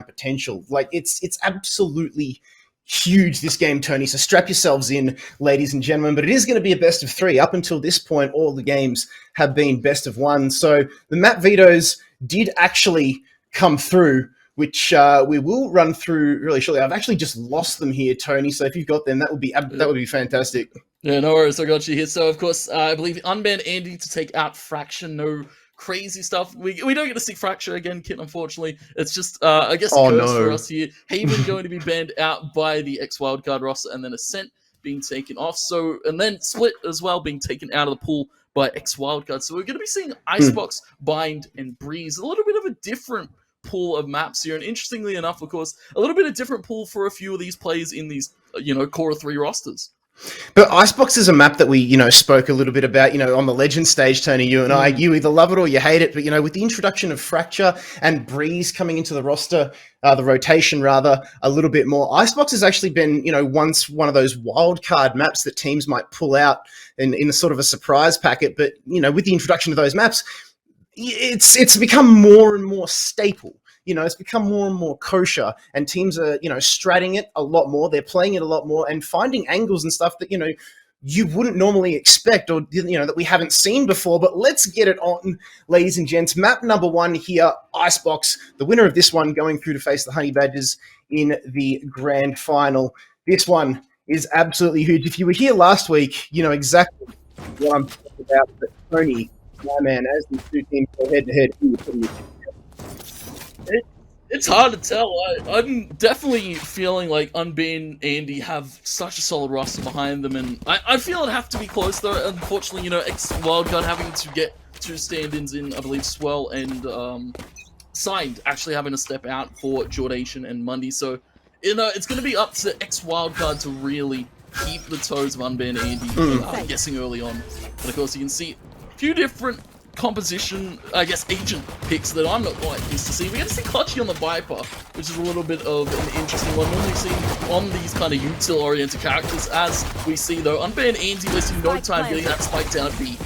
Potential. Like it's absolutely huge, this game, Tony. So strap yourselves in, ladies and gentlemen. But it is going to be a best of three. Up until this point, all the games have been best of one. So the map vetoes did actually come through, which we will run through really shortly. I've actually just lost them here, Tony. So if you've got them, that would be fantastic. Yeah, no worries. I got you here. So of course, I believe UnbanANDY to take out Fraction. No crazy stuff. We don't get to see Fracture again, Kit, unfortunately. It's just, I guess, for us here. Haven going to be banned out by the ex-Wildcard roster, and then Ascent being taken off. So, and then Split as well being taken out of the pool by ex-Wildcard. So we're going to be seeing Icebox, Bind, and Breeze. A little bit of a different pool of maps here. And interestingly enough, of course, a little bit of different pool for a few of these players in these, core 3 rosters. But Icebox is a map that we, spoke a little bit about, on the Legend stage, Tony, you and I. You either love it or you hate it. But, with the introduction of Fracture and Breeze coming into the roster, the rotation rather, a little bit more, Icebox has actually been, once one of those wildcard maps that teams might pull out in a sort of a surprise packet. But, with the introduction of those maps, it's become more and more staple. It's become more and more kosher, and teams are, stratting it a lot more. They're playing it a lot more and finding angles and stuff that, you wouldn't normally expect, or, that we haven't seen before. But let's get it on, ladies and gents. Map number 1 here, Icebox. The winner of this one going through to face the Honey Badgers in the grand final. This one is absolutely huge. If you were here last week, you know exactly what I'm talking about. But Tony, my man, as these two teams go head-to-head, who are putting it It's hard to tell. I'm definitely feeling like UnbanANDY have such a solid roster behind them, and I feel it'd have to be close though. Unfortunately, ex-Wildcard having to get 2 stand-ins in, I believe, Swell and Signed actually having to step out for Jordation and Mundy. So, it's going to be up to ex-Wildcard to really keep the toes of UnbanANDY, I'm guessing early on. But of course, you can see a few different composition, I guess, agent picks that I'm not quite used to seeing. We get to see Clutchy on the Viper, which is a little bit of an interesting one. Normally seen on these kind of util-oriented characters, as we see, though, UnbanANDY wasting no time getting that spike down at B.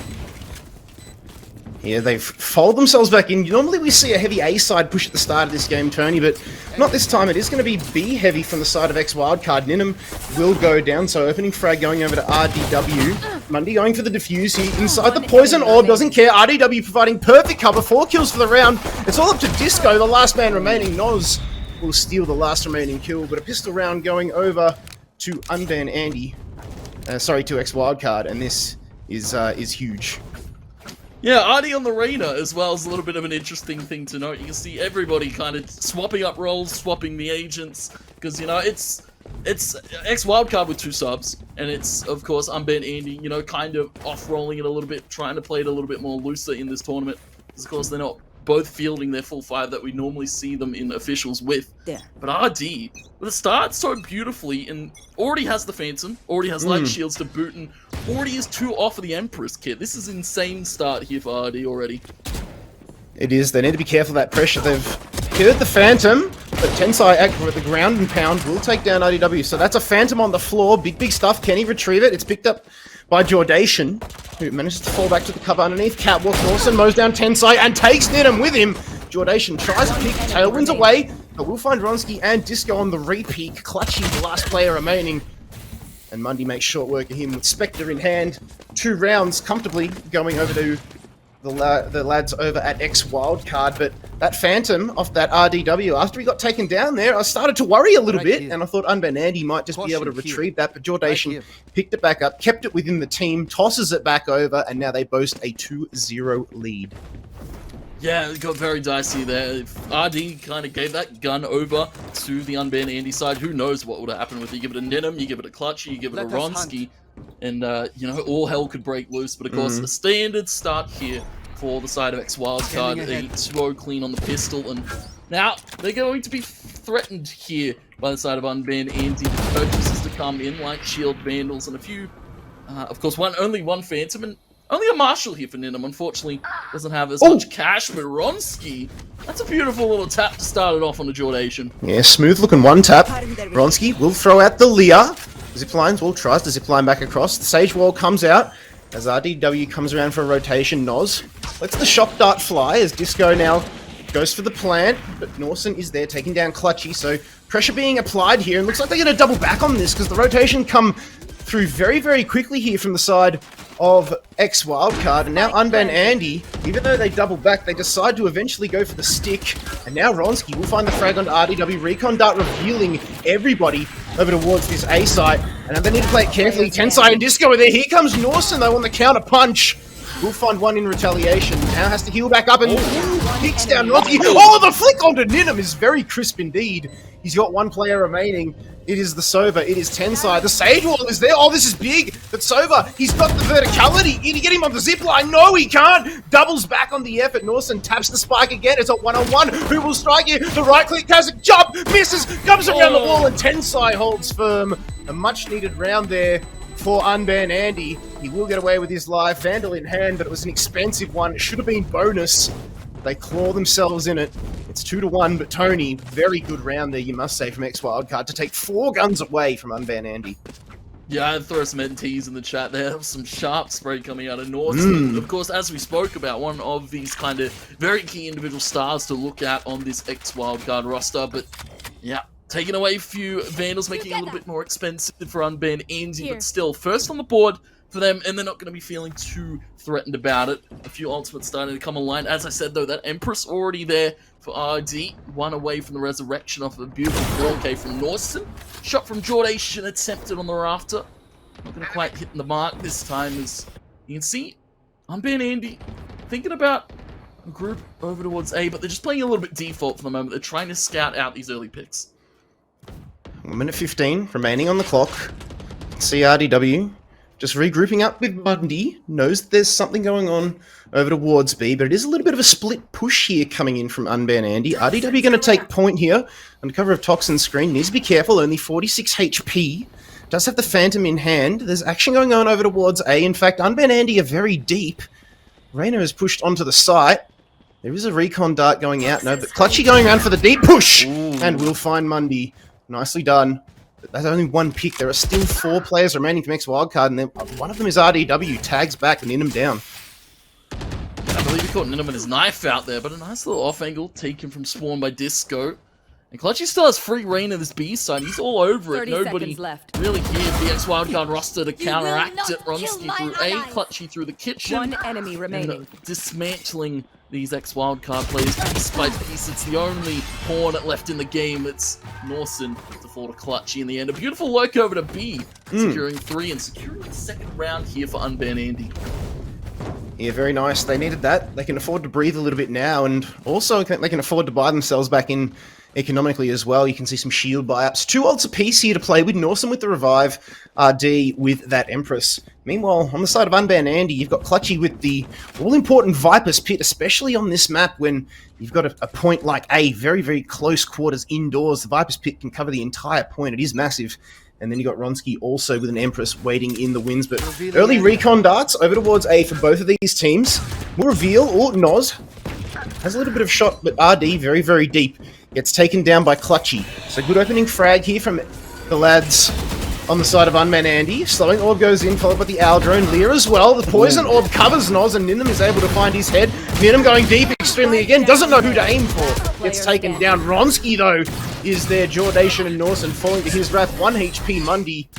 Yeah, they've folded themselves back in. Normally we see a heavy A side push at the start of this game, Tony, but not this time. It is going to be B heavy from the side of ex-Wildcard. Ninum will go down, so opening frag going over to RDW. Mundy going for the defuse here inside the poison orb, doesn't care. RDW providing perfect cover, 4 kills for the round. It's all up to Disco, the last man remaining. Noz will steal the last remaining kill, but a pistol round going over to UnbanANDY. Sorry, to ex-Wildcard, and this is huge. Yeah, RD on the Reyna as well is a little bit of an interesting thing to note. You can see everybody kind of swapping up roles, swapping the agents, because, it's ex-Wildcard with 2 subs, and it's, of course, UnbanANDY, kind of off-rolling it a little bit, trying to play it a little bit more looser in this tournament, because, of course, they're not both fielding their full 5 that we normally see them in officials with. Yeah. But RD, with a start so beautifully, and already has the Phantom, already has light shields to boot, and already is 2 off of the Empress kit. This is insane start here for RD already. It is. They need to be careful of that pressure. They've heard the Phantom, but Tensai at the ground and pound will take down RDW. So that's a Phantom on the floor. Big stuff. Can he retrieve it? It's picked up by Jordation, who manages to fall back to the cover underneath. Catwalk Dawson mows down Tensai and takes Ninum with him. Jordation tries to pick Tailwinds away, but we'll find Ronsky and Disco on the repeat. Clutchy, the last player remaining. And Mundy makes short work of him with Spectre in hand. 2 rounds comfortably going over to the lads over at ex-Wildcard, but that Phantom off that RDW, after he got taken down there, I started to worry a little bit, and I thought UnbanANDY might just be able to retrieve that, but Jordation picked it back up, kept it within the team, tosses it back over, and now they boast a 2-0 lead. Yeah, it got very dicey there. If RD kind of gave that gun over to the UnbanANDY side, who knows what would have happened with it. You give it a Ninum, you give it a Clutchy, you give it a Ronsky, and, all hell could break loose. But, of course, a standard start here for the side of ex-Wildcard. A slow clean on the pistol, and now they're going to be threatened here by the side of UnbanANDY. The purchases to come in, like Shield Vandals, and a few, of course, only one Phantom, and Only a Marshall here for Ninum, unfortunately, doesn't have as much cash, but Ronski, that's a beautiful little tap to start it off on the Jordation. Yeah, smooth looking one tap. Ronski will throw out the Leah. Ziplines will tries to zipline back across. The Sage Wall comes out as RDW comes around for a rotation. Noz lets the shock dart fly as Disco now goes for the plant, but Norson is there taking down Clutchy, so pressure being applied here, and looks like they're going to double back on this because the rotation come through very, very quickly here from the side of ex-Wildcard, and now UnbanANDY, even though they double back, they decide to eventually go for the stick, and now Ronski will find the frag onto RDW. Recon Dart revealing everybody over towards this A site, and they need to play it carefully. Tensai and Disco are there. Here comes Norson though on the counter punch. We'll find one in retaliation. Now has to heal back up and kicks down Ronski. Oh, the flick onto Ninum is very crisp indeed. He's got one player remaining. It is the Sova. It is Tensai. The Sage Wall is there. Oh, this is big. But Sova, he's got the verticality. Can he get him on the zipline? No, he can't. Doubles back on the effort. Norson taps the spike again. It's a one-on-one. Who will strike here? The right click has a jump. Misses. Comes around the wall and Tensai holds firm. A much-needed round there for UnbanANDY. He will get away with his life. Vandal in hand, but it was an expensive one. It should have been bonus. They claw themselves in it. It's 2-1, but Tony, very good round there, you must say, from ex-Wildcard to take 4 guns away from UnbanANDY. Yeah, I'd throw some NTs in the chat there. Some sharp spray coming out of Norton. Of course, as we spoke about, one of these kind of very key individual stars to look at on this ex-Wildcard roster. But yeah, taking away a few Vandals, making it a little bit more expensive for UnbanANDY, but still, first on the board for them, and they're not going to be feeling too threatened about it. A few ultimates starting to come online. As I said, though, that Empress already there for RD. One away from the resurrection off of a beautiful 4K from Norson. Shot from Jordation attempted on the rafter. Not going to quite hit the mark this time, as you can see. UnbanANDY thinking about a group over towards A, but they're just playing a little bit default for the moment. They're trying to scout out these early picks. 1 minute 15 remaining on the clock. CRDW just regrouping up with Bundy. Knows that there's something going on over towards B, but it is a little bit of a split push here coming in from UnbanANDY. RDW going to take point here under cover of Toxin's screen. Needs to be careful, only 46 HP. Does have the Phantom in hand. There's action going on over towards A. In fact, UnbanANDY are very deep. Reyna is pushed onto the site. There is a recon dart going out, no, but Clutchy going around for the deep push. And we'll find Mundy. Nicely done. But that's only one pick. There are still 4 players remaining from ex-Wildcard, and then one of them is RDW. Tags back and Ninum down. I believe he caught Ninum with his knife out there, but a nice little off angle taken from Spawn by Disco. And Clutchy still has free reign of this B side. He's all over it. Nobody really here for the ex-Wildcard roster to counteract it. Ronski through A, Clutchy through the kitchen. One enemy remaining. And dismantling these ex-Wildcard players piece by piece. It's the only pawn left in the game. It's Norson to fall to Clutchy in the end. A beautiful work over to B, securing 3 and securing the second round here for UnbanANDY. Yeah, very nice. They needed that. They can afford to breathe a little bit now, and also they can afford to buy themselves back in economically as well. You can see some shield buy-ups. 2 ults apiece here to play with. Norson with the revive, RD with that Empress. Meanwhile, on the side of UnbanANDY, you've got Clutchy with the all-important Viper's Pit, especially on this map when you've got a point like A, very, very close quarters indoors. The Viper's Pit can cover the entire point. It is massive. And then you got Ronski also with an Empress waiting in the wins. But early recon darts over towards A for both of these teams. Will reveal, Noz has a little bit of shot, but RD very, very deep. Gets taken down by Clutchy. So good opening frag here from the lads on the side of UnbanANDY. Slowing orb goes in, followed by the Owl Drone. Lear as well. The poison orb covers Noz, and Ninum is able to find his head. Ninum going deep extremely again. Doesn't know who to aim for. Gets taken down. Ronski, though, is there. Jordation and Norson falling to his wrath. 1 HP. Mundy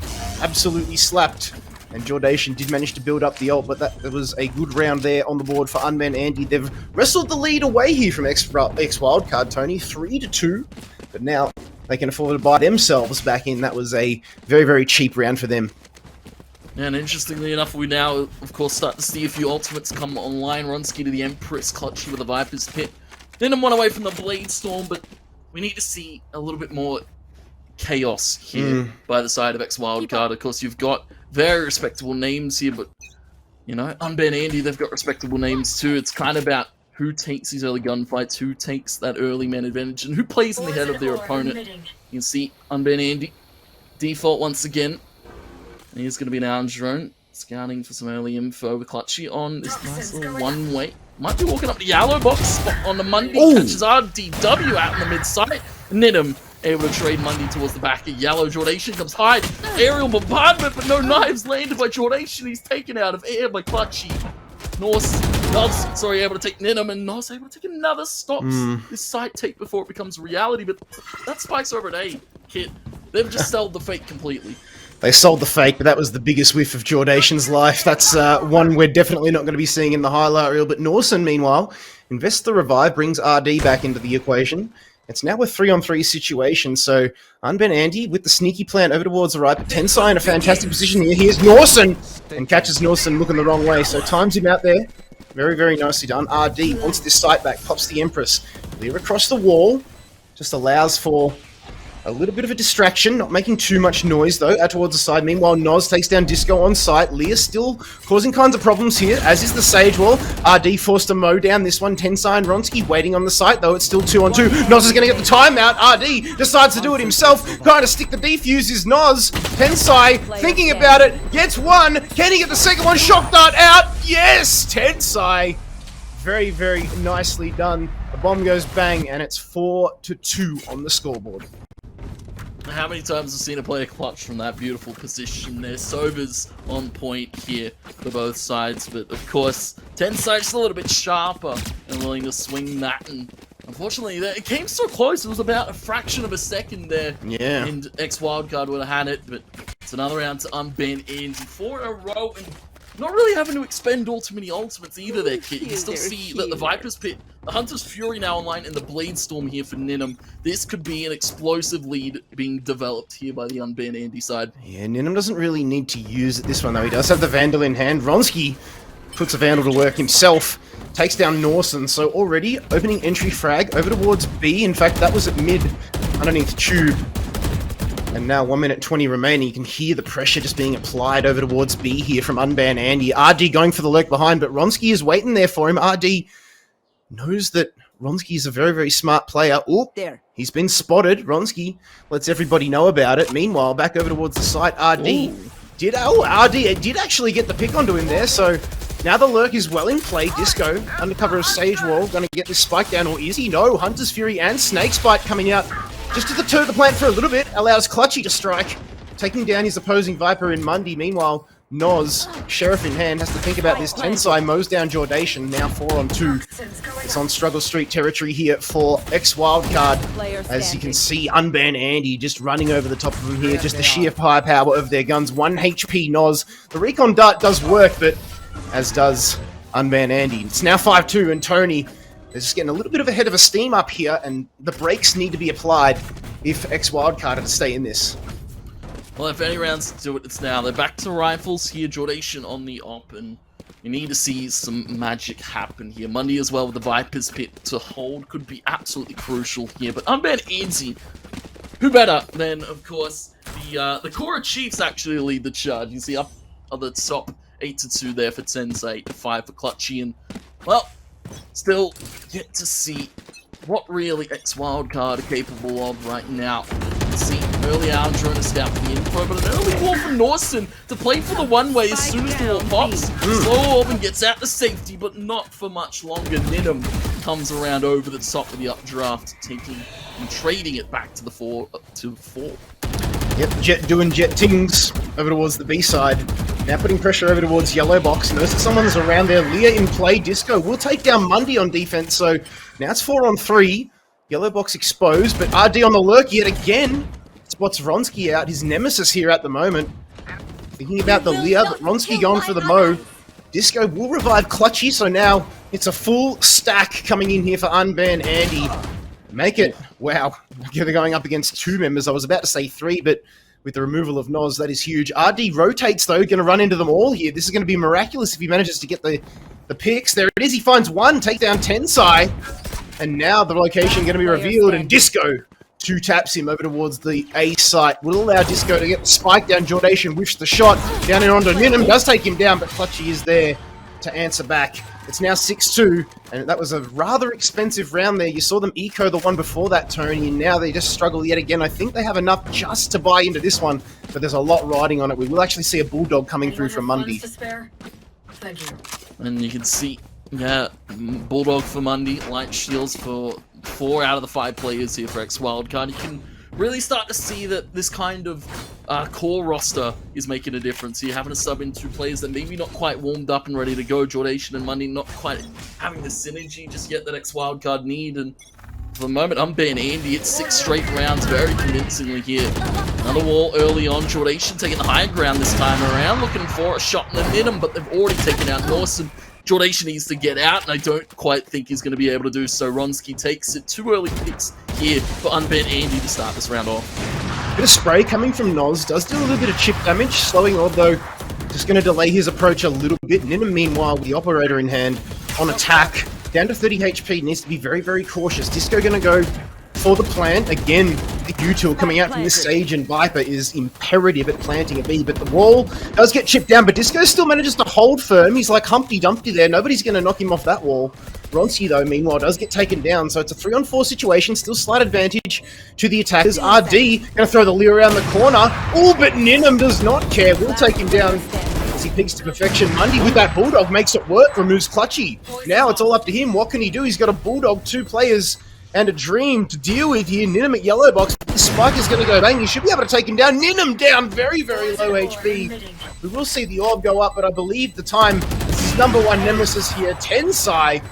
absolutely slapped. And Jordation did manage to build up the ult, but that was a good round there on the board for UnbanANDY. They've wrestled the lead away here from ex-Wildcard, Tony, 3-2. But now they can afford to buy themselves back in. That was a very, very cheap round for them. And interestingly enough, we now, of course, start to see a few ultimates come online. Ronski to the Empress, Clutchy with the Viper's Pit. Then one away from the Blade Storm, but we need to see a little bit more chaos here by the side of ex-Wildcard. Of course, you've got very respectable names here, but, you know, UnbanANDY, they've got respectable names too. It's kind of about who takes these early gunfights, who takes that early man advantage, and who plays in the head of their opponent. You can see UnbanANDY default once again. And here's going to be an Owl Drone. Scouting for some early info with Clutchy on this nice little one-way. Might be walking up the yellow box spot on the Mundy. Ooh. Catches RDW out in the mid-site. Nidham able to trade Mundy towards the back of yellow. Jordation comes high. Aerial bombardment, but no knives landed by Jordation. He's taken out of air by Clutchy. Nos, sorry, able to take Nidham, and Nos able to take another stops this site take before it becomes reality. But that spikes over at A, Kit. They've just sold the fake completely. They sold the fake, but that was the biggest whiff of Jordation's life. That's one we're definitely not going to be seeing in the highlight reel. But Norson, meanwhile, invests the revive, brings RD back into the equation. It's now a 3-on-3 situation, so UnbanANDY with the sneaky plan over towards the right, but Tensai in a fantastic position here. Here's Norson, and catches Norson looking the wrong way, so times him out there. Very, very nicely done. RD wants this site back, pops the Empress. Clear across the wall, just allows for a little bit of a distraction, not making too much noise though, out towards the side. Meanwhile, Noz takes down Disco on site. Leah still causing kinds of problems here, as is the Sage Wall. RD forced to mow down this one. Tensai and Ronsky waiting on the site though, it's still 2-on-2. Noz is going to get the timeout. RD decides to do it himself, trying to stick the defuse is Noz. Tensai thinking about it, gets one. Can he get the second one? Shock dart out. Yes, Tensai. Very, very nicely done. The bomb goes bang, and it's 4-2 on the scoreboard. How many times have we seen a player clutch from that beautiful position there? Sober's on point here for both sides, but of course, Tensai just a little bit sharper and willing to swing that, and unfortunately, it came so close. It was about a fraction of a second there. Yeah. And ex-Wildcard would have had it, but it's another round to UnbanANDY. 4 in a row, and not really having to expend all too many ultimates either there, Kit. You can still see that the Viper's Pit, the Hunter's Fury now online, and the Blade Storm here for Nidham. This could be an explosive lead being developed here by the UnbanANDY side. Yeah, Nidham doesn't really need to use it this one though. He does have the Vandal in hand. Ronsky puts a Vandal to work himself, takes down Norson, so already opening entry frag over towards B. In fact, that was at mid, underneath Tube. And now 1 minute 20 remaining. You can hear the pressure just being applied over towards B here from UnbanANDY. RD going for the lurk behind, but Ronsky is waiting there for him. RD knows that Ronsky is a very, very smart player. Oh, he's been spotted. Ronsky lets everybody know about it. Meanwhile, back over towards the site, RD did actually get the pick onto him there, so now the lurk is well in play. Disco, under cover of Sage Wall, going to get this spike down, or is he? No, Hunter's Fury and Snakespite coming out just to deter the plant for a little bit, allows Clutchy to strike, taking down his opposing Viper in Mundy. Meanwhile, Noz, Sheriff in hand, has to think about this. Tensai mows down Jordation, now 4-on-2. It's on Struggle Street territory here for ex-Wildcard. As you can see, UnbanANDY just running over the top of them here, just the sheer firepower of their guns. 1 HP Noz. The Recon Dart does work, but as does UnbanANDY. It's now 5-2, and Tony is just getting a little bit of a head of a steam up here, and the brakes need to be applied if ex-Wildcard are to stay in this. Well, if any rounds to do it, it's now. They're back to rifles here. Jordation on the op, and you need to see some magic happen here. Mundy as well with the Viper's Pit to hold could be absolutely crucial here. But UnbanANDY, who better than, of course, the Cora Chiefs actually lead the charge. You see up at the top, 8-2 there for Tensai, 5 for Clutchy, and, well, still get to see what really ex-Wildcard are capable of right now. See, early hour drone to scout for the info, but an early wall from Norson to play for the one-way as soon as the wall pops. Slow Orban gets out to safety, but not for much longer. Nidham comes around over the top of the updraft, taking and trading it back to the 4. Yep, Jet doing Jet tings over towards the B side. Now putting pressure over towards Yellow Box. Knows that someone's around there. Leah in play. Disco will take down Mundy on defense. So now it's 4-on-3. Yellow Box exposed, but RD on the lurk yet again. Spots Ronsky out. His nemesis here at the moment. Thinking about the Leah, but Ronsky going for the Mo. Disco will revive Clutchy. So now it's a full stack coming in here for UnbanANDY. Make it. Wow. They're going up against 2 members. I was about to say 3, but with the removal of Noz, that is huge. RD rotates, though. Going to run into them all here. This is going to be miraculous if he manages to get the picks. There it is. He finds one. Take down Tensai. And now the location going to be revealed. And Disco 2 taps him over towards the A site. Will allow Disco to get the spike down. Jordation whiffs the shot. Down and onto Nidham. Does take him down, but Clutchy is there to answer back. It's now 6-2, and that was a rather expensive round there. You saw them eco the one before that, Tony, and now they just struggle yet again. I think they have enough just to buy into this one, but there's a lot riding on it. We will actually see a Bulldog coming through from Mundy. Thank you. And you can see, yeah, Bulldog for Mundy, light shields for 4 out of the 5 players here for ex-Wildcard. You can really start to see that this kind of core roster is making a difference. You're having to sub in 2 players that maybe not quite warmed up and ready to go. Jordation and Mundy not quite having the synergy just yet that ex-Wildcard need. And for the moment, UnbanANdy, it's 6 straight rounds very convincingly here. Another wall early on. Jordation taking the higher ground this time around, looking for a shot in the middle, but they've already taken out Norson. Jordation needs to get out, and I don't quite think he's going to be able to do so. Ronski takes it. 2 early picks here for UnbanANdy to start this round off. Bit of spray coming from Noz, does do a little bit of chip damage, slowing Odd though, just going to delay his approach a little bit. Ninham, meanwhile, with the operator in hand, on attack, down to 30 HP, needs to be very, very cautious. Disco going to go for the plant. Again, the util coming out from this Sage and Viper is imperative at planting a B, but the wall does get chipped down, but Disco still manages to hold firm. He's like Humpty Dumpty there. Nobody's going to knock him off that wall. Ronski, though, meanwhile, does get taken down, so it's a 3-on-4 situation, still slight advantage to the attackers. RD going to throw the Leo around the corner. Oh, but Ninham does not care. We'll take him down as he peaks to perfection. Mundy with that Bulldog makes it work, removes Clutchy. Now it's all up to him. What can he do? He's got a Bulldog, 2 players, and a Dream to deal with here. Ninham at yellow box. The spike is going to go bang. He should be able to take him down. Ninham down, very, very low HP. We will see the orb go up, but I believe the time, this is number 1 nemesis here, Tensai.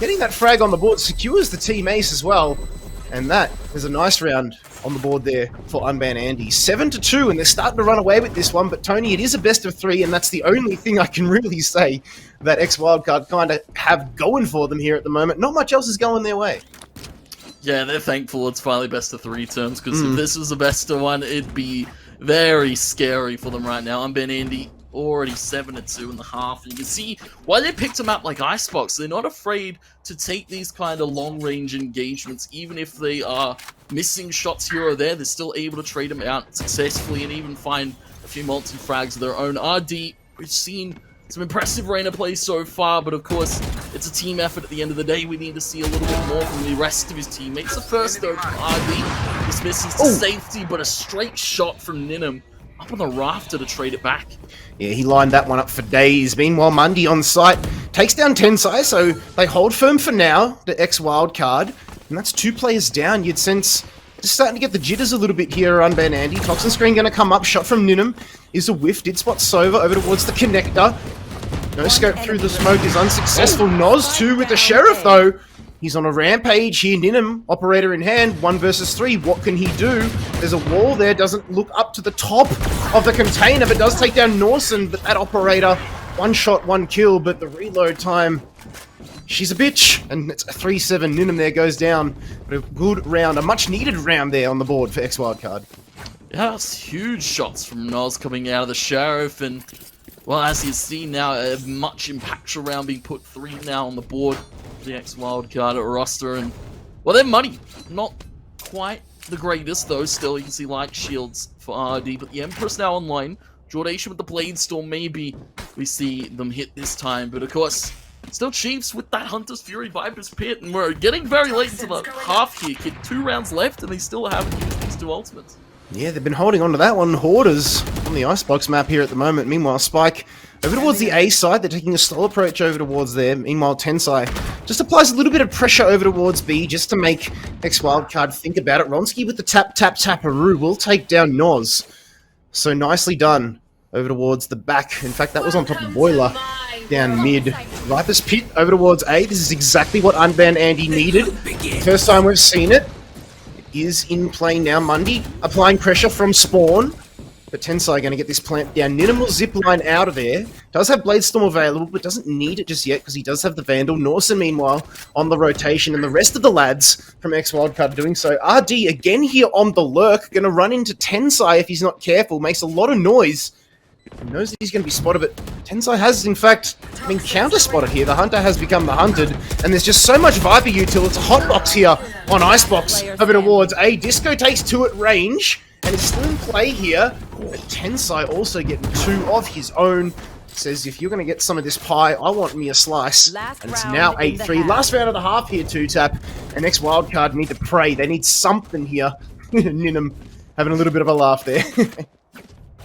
Getting that frag on the board secures the team ace as well. And that is a nice round on the board there for UnbanANdy. 7-2, and they're starting to run away with this one. But Tony, it is a best of 3, and that's the only thing I can really say that ex-Wildcard kind of have going for them here at the moment. Not much else is going their way. Yeah, they're thankful it's finally best of 3 terms, because if this was a best of 1, it'd be very scary for them right now. UnbanANdy already 7-2.5. And you can see why they picked them up like Icebox. They're not afraid to take these kind of long-range engagements, even if they are missing shots here or there. They're still able to trade them out successfully and even find a few multi-frags of their own. RD, we've seen some impressive Reyna play so far, but of course, it's a team effort at the end of the day. We need to see a little bit more from the rest of his teammates. The first, though, from RD, this misses to safety, but a straight shot from Ninham up on the rafter to trade it back. Yeah, he lined that one up for days. Meanwhile, Mundy on site takes down Tensai, so they hold firm for now, the ex-Wildcard. And that's 2 players down. You'd sense just starting to get the jitters a little bit here on UnbanANdy. Toxin screen going to come up. Shot from Ninham is a whiff. Did spot Sova over towards the connector. No scope through the smoke is unsuccessful. Noz 2 with the Sheriff, though. He's on a rampage here. Ninham, operator in hand, 1 versus 3. What can he do? There's a wall there. Doesn't look up to the top of the container, but does take down Norson. But that operator, 1 shot, 1 kill. But the reload time, she's a bitch. And it's a 3-7. Ninham there goes down. But a good round, a much needed round there on the board for ex-Wildcard. Yeah, that's huge shots from Noz coming out of the Sheriff. And, well, as you see now, a much impactful round being put 3 now on the board. The ex-Wildcard roster, and well, they're money. Not quite the greatest, though. Still, you can see light shields for RD, but the Empress now online. Jordation with the Blade Storm, maybe we see them hit this time, but of course, still Chiefs with that Hunter's Fury Viper's Pit, and we're getting very late into the half here, kid. 2 rounds left, and they still haven't used these 2 ultimates. Yeah, they've been holding on to that one. Hoarders on the Icebox map here at the moment. Meanwhile, Spike over towards the A side. They're taking a slow approach over towards there. Meanwhile, Tensai just applies a little bit of pressure over towards B just to make ex-Wildcard think about it. Ronski with the tap-tap-taparoo will take down Noz. So nicely done over towards the back. In fact, that was on top of Boiler down mid. Viper's Pit over towards A. This is exactly what UnbanANdy needed. First time we've seen it. Is in play now. Mundy applying pressure from spawn, but Tensai going to get this plant down. Ninham will zip line out of there. Does have Blade Storm available, but doesn't need it just yet because he does have the Vandal. Norson, meanwhile, on the rotation, and the rest of the lads from ex-Wildcard doing so. RD again here on the lurk, going to run into Tensai if he's not careful. Makes a lot of noise. He knows that he's going to be spotted, but Tensai has, in fact, been counter-spotted here. The Hunter has become the hunted, and there's just so much Viper util. It's a hotbox here on Icebox over towards A. Disco takes 2 at range, and is still in play here. But Tensai also getting 2 of his own. says, if you're going to get some of this pie, I want me a slice. Last And it's round now in the 8-3. half. Last round of the half here, 2-tap. And ex-Wildcard need to pray. They need something here. Ninum having a little bit of a laugh there.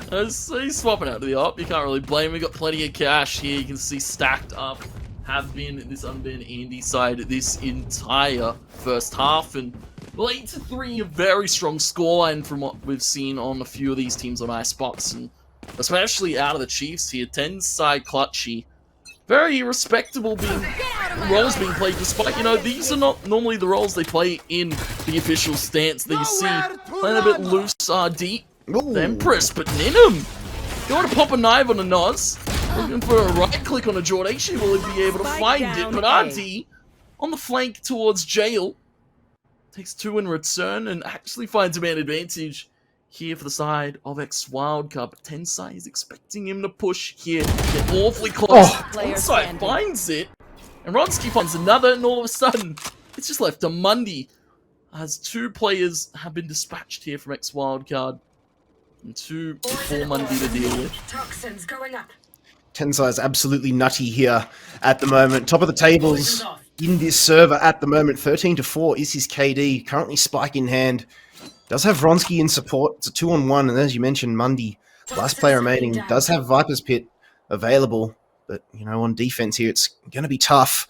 He's swapping out to the op. You can't really blame him. We got plenty of cash here. You can see stacked up. Have been this UnbanANDY side this entire first half, and well, 8-3, a very strong scoreline from what we've seen on a few of these teams on Icebox, and especially out of the Chiefs here. 10 side clutchy, very respectable roles being played. Despite these are not normally the roles they play in the official stance that you see playing a bit loose. RD, the Empress, but Ninum, you want to pop a knife on a Noz. Looking for a right click on a Jordan. She will be able to find it, but RD on the flank towards Jail takes 2 in return and actually finds a man advantage here for the side of ex-Wildcard. But Tensai is expecting him to push here. Get awfully close. Tensai finds it, and Ronsky finds another, and all of a sudden, it's just left to Mundy, as 2 players have been dispatched here from ex-Wildcard, and 2 for Mundy to deal with. Toxins going up. Tensai is absolutely nutty here at the moment. Top of the tables in this server at the moment. 13-4 is his KD. Currently spike in hand. Does have Vronsky in support. It's a 2-on-1. And as you mentioned, Mundy, last player remaining, does have Viper's Pit available. But, on defense here, it's going to be tough.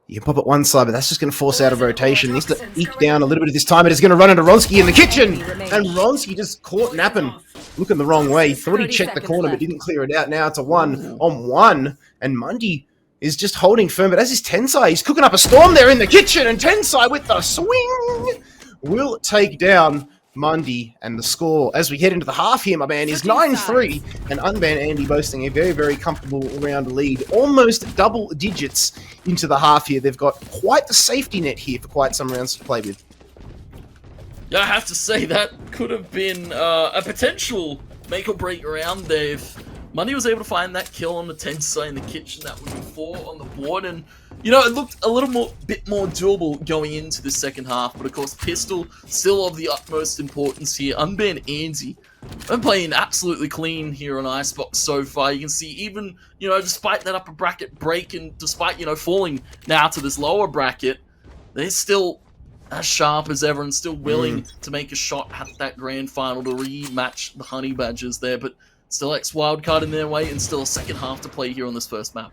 You can pop it one side, but that's just going to force out a rotation. Needs to eke down a little bit of this time, but it's going to run into Ronsky in the kitchen. And Ronsky just caught napping, looking the wrong way. Thought he checked the corner, but didn't clear it out. Now it's a 1-on-1, and Mundy is just holding firm. But as is Tensai, he's cooking up a storm there in the kitchen, and Tensai with the swing will take down Mundy, and the score as we head into the half here, my man, is 9-3, and UnbanANDY boasting a very, very comfortable round lead, almost double digits into the half here. They've got quite the safety net here for quite some rounds to play with. Yeah, I have to say that could have been a potential make or break round there if Mundy was able to find that kill on the Tensai in the kitchen. That would be 4 on the board, and it looked a little bit more doable going into the second half, but of course, Pistol still of the utmost importance here. UnbanANDY, I'm playing absolutely clean here on Icebox so far. You can see even, despite that upper bracket break and despite, falling now to this lower bracket, they're still as sharp as ever and still willing to make a shot at that grand final to rematch the Honey Badgers there, but still ex-Wildcard in their way and still a second half to play here on this first map.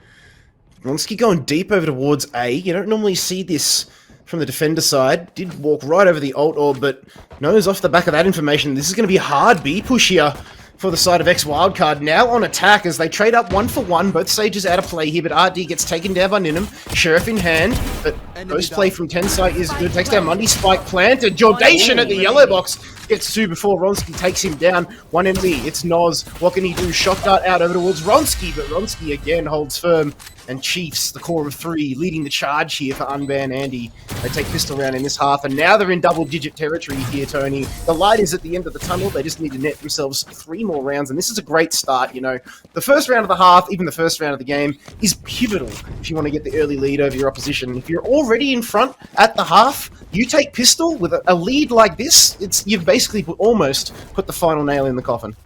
Vronsky going deep over towards A. You don't normally see this from the defender side. Did walk right over the ult orb, but knows off the back of that information, this is going to be a hard B push here for the side of ex-Wildcard. Now on attack as they trade up 1-for-1. Both stages out of play here, but RD gets taken down by Ninum. Sheriff in hand, but post play from Tensai is good. Takes down Mundy, spike planted. Jordation at the yellow box. Gets 2 before Ronsky takes him down. 1 enemy, it's Noz. What can he do? Shot dart out over towards Ronsky, but Ronsky again holds firm. And Chiefs, the core of 3, leading the charge here for UnbanANDY. They take pistol round in this half, and now they're in double-digit territory here, Tony. The light is at the end of the tunnel. They just need to net themselves 3 more rounds, and this is a great start, The first round of the half, even the first round of the game, is pivotal if you want to get the early lead over your opposition. If you're already in front at the half, you take pistol with a lead like this, you've basically almost put the final nail in the coffin.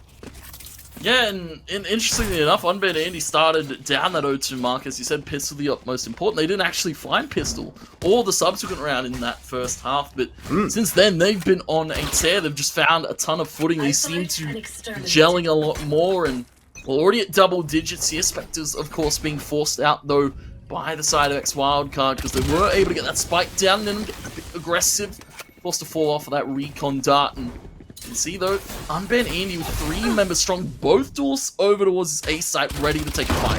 Yeah, and interestingly enough, UnbanANDY started down that 0-2 mark. As you said, Pistol the most important. They didn't actually find Pistol or the subsequent round in that first half, but since then, they've been on a tear. They've just found a ton of footing. They seem to be gelling a lot more, and we're already at double digits here. Spectres, of course, being forced out, though, by the side of ex-Wildcard, because they were able to get that spike down and then get a bit aggressive. Forced to fall off of that recon dart, and you can see, though, UnbanANDY with 3 members strong, both duels over towards his A site, ready to take a fight.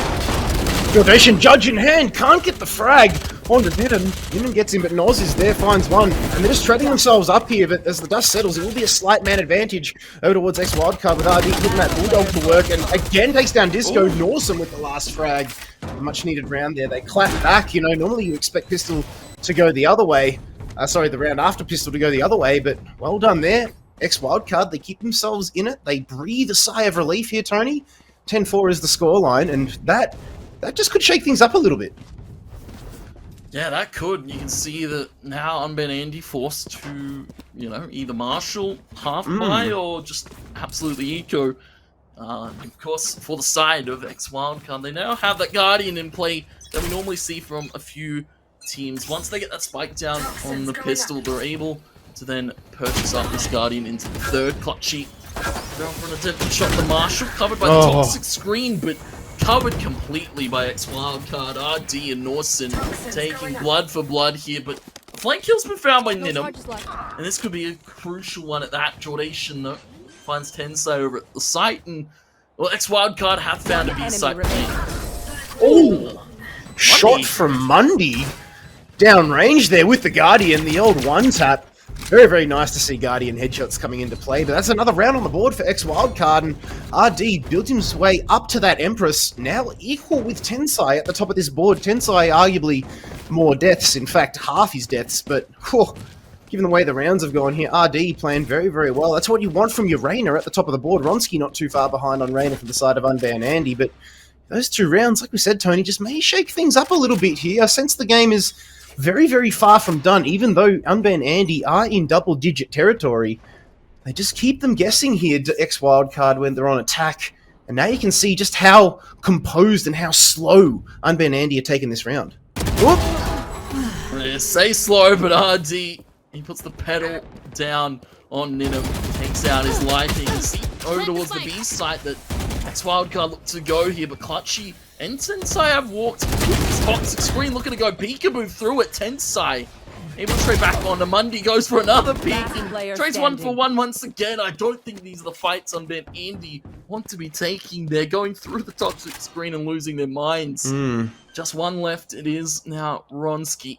Jordation, judge in hand, can't get the frag onto Ninum. Ninum gets him, but Noz is there, finds 1. And they're just trading themselves up here, but as the dust settles, it will be a slight man advantage over towards ex-Wildcard with RD getting that Bulldog to work, and again takes down Disco. Nawsome with the last frag. A much needed round there. They clap back, normally you expect Pistol to go the other way. The round after Pistol to go the other way, but well done there. Ex-Wildcard, they keep themselves in it. They breathe a sigh of relief here, Tony. 10-4 is the scoreline, and that just could shake things up a little bit. Yeah, that could. You can see that now UnbanANDY forced to, either marshal half buy or just absolutely eco Of course, for the side of ex-Wildcard, they now have that Guardian in play that we normally see from a few teams. Once they get that spike down on the pistol, they're able to then purchase up this Guardian into the third. Clutchy going for an attempted shot. The Marshal covered by the toxic screen, but covered completely by ex-Wildcard. RD and Norson taking blood for blood here, but a flank kill's been found by Ninum, and this could be a crucial one at that. Jordation, though, finds Tensai over at the site, and well, ex-Wildcard have found a B-site. Oh! Shot from Mundy. Downrange there with the Guardian, the old one-tap. Very, very nice to see Guardian headshots coming into play, but that's another round on the board for ex-Wildcard, and RD built his way up to that Empress, now equal with Tensai at the top of this board. Tensai arguably more deaths, in fact, half his deaths, but whew, given the way the rounds have gone here, RD playing very, very well. That's what you want from your Reyna at the top of the board. Ronski not too far behind on Reyna from the side of UnbanANDY, but those two rounds, like we said, Tony, just may shake things up a little bit here. I sense the game is very, very far from done, even though UnbanANDY are in double-digit territory. They just keep them guessing here to ex-Wildcard when they're on attack, and now you can see just how composed and how slow UnbanANDY are taking this round. Whoop! Yeah, say slow, but RD, he puts the pedal down on Ninum, takes out his life. You can see over towards the B site that ex-Wildcard look to go here, but Clutchy and Tensai have walked with this toxic screen, looking to go peekaboo through it. Tensai able to trade back on to Mundy, goes for another peek, and trades 1-for-1 once again. I don't think these are the fights UnbanANDY want to be taking. They're going through the toxic screen and losing their minds. Just one left. It is now Ronski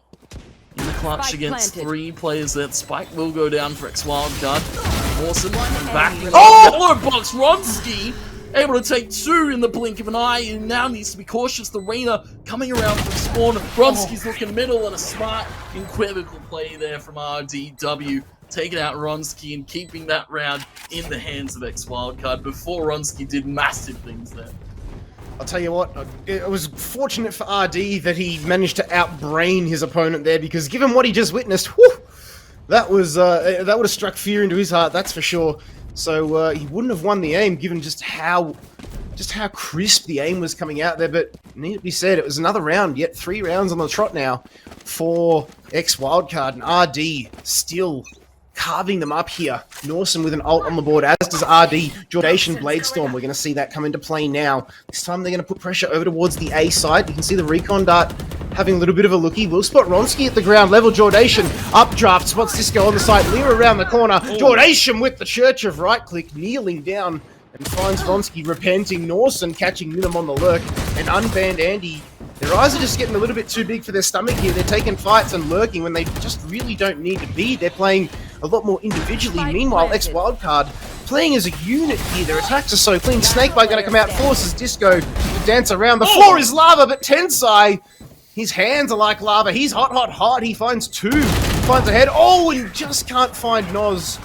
in the clutch against three players there. Spike will go down for ex-Wildcard. Awesome. Back in the yellow box. Ronski able to take two in the blink of an eye, and now needs to be cautious. The Reyna coming around from spawn. Bronski's looking middle, and a smart, equivocal play there from RDW, taking out Ronski and keeping that round in the hands of ex-Wildcard before Ronski did massive things there. I'll tell you what, it was fortunate for RD that he managed to outbrain his opponent there, because given what he just witnessed, whew, that would have struck fear into his heart, that's for sure. So he wouldn't have won the aim, given just how crisp the aim was coming out there. But need to be said, it was another round, yet 3 rounds on the trot now for ex-Wildcard, and RD still carving them up here. Norson with an ult on the board, as does RD. Jordation Bladestorm, we're going to see that come into play now. This time they're going to put pressure over towards the A side. You can see the recon dart having a little bit of a lookie. We'll spot Ronski at the ground level. Jordation updraft, spots Disco on the side. Lear around the corner. Jordation with the Church of Right Click, kneeling down and finds Ronski repenting. Norson catching Ninum on the lurk, and UnbanANDY, their eyes are just getting a little bit too big for their stomach here. They're taking fights and lurking when they just really don't need to be. They're playing a lot more individually. Meanwhile, ex-Wildcard playing as a unit here. Their attacks are so clean. Snakebite going to come out, forces Disco to dance around. The floor is lava, but Tensai, his hands are like lava. He's hot, hot, hot. He finds 2. Finds a head. Oh, and just can't find Noz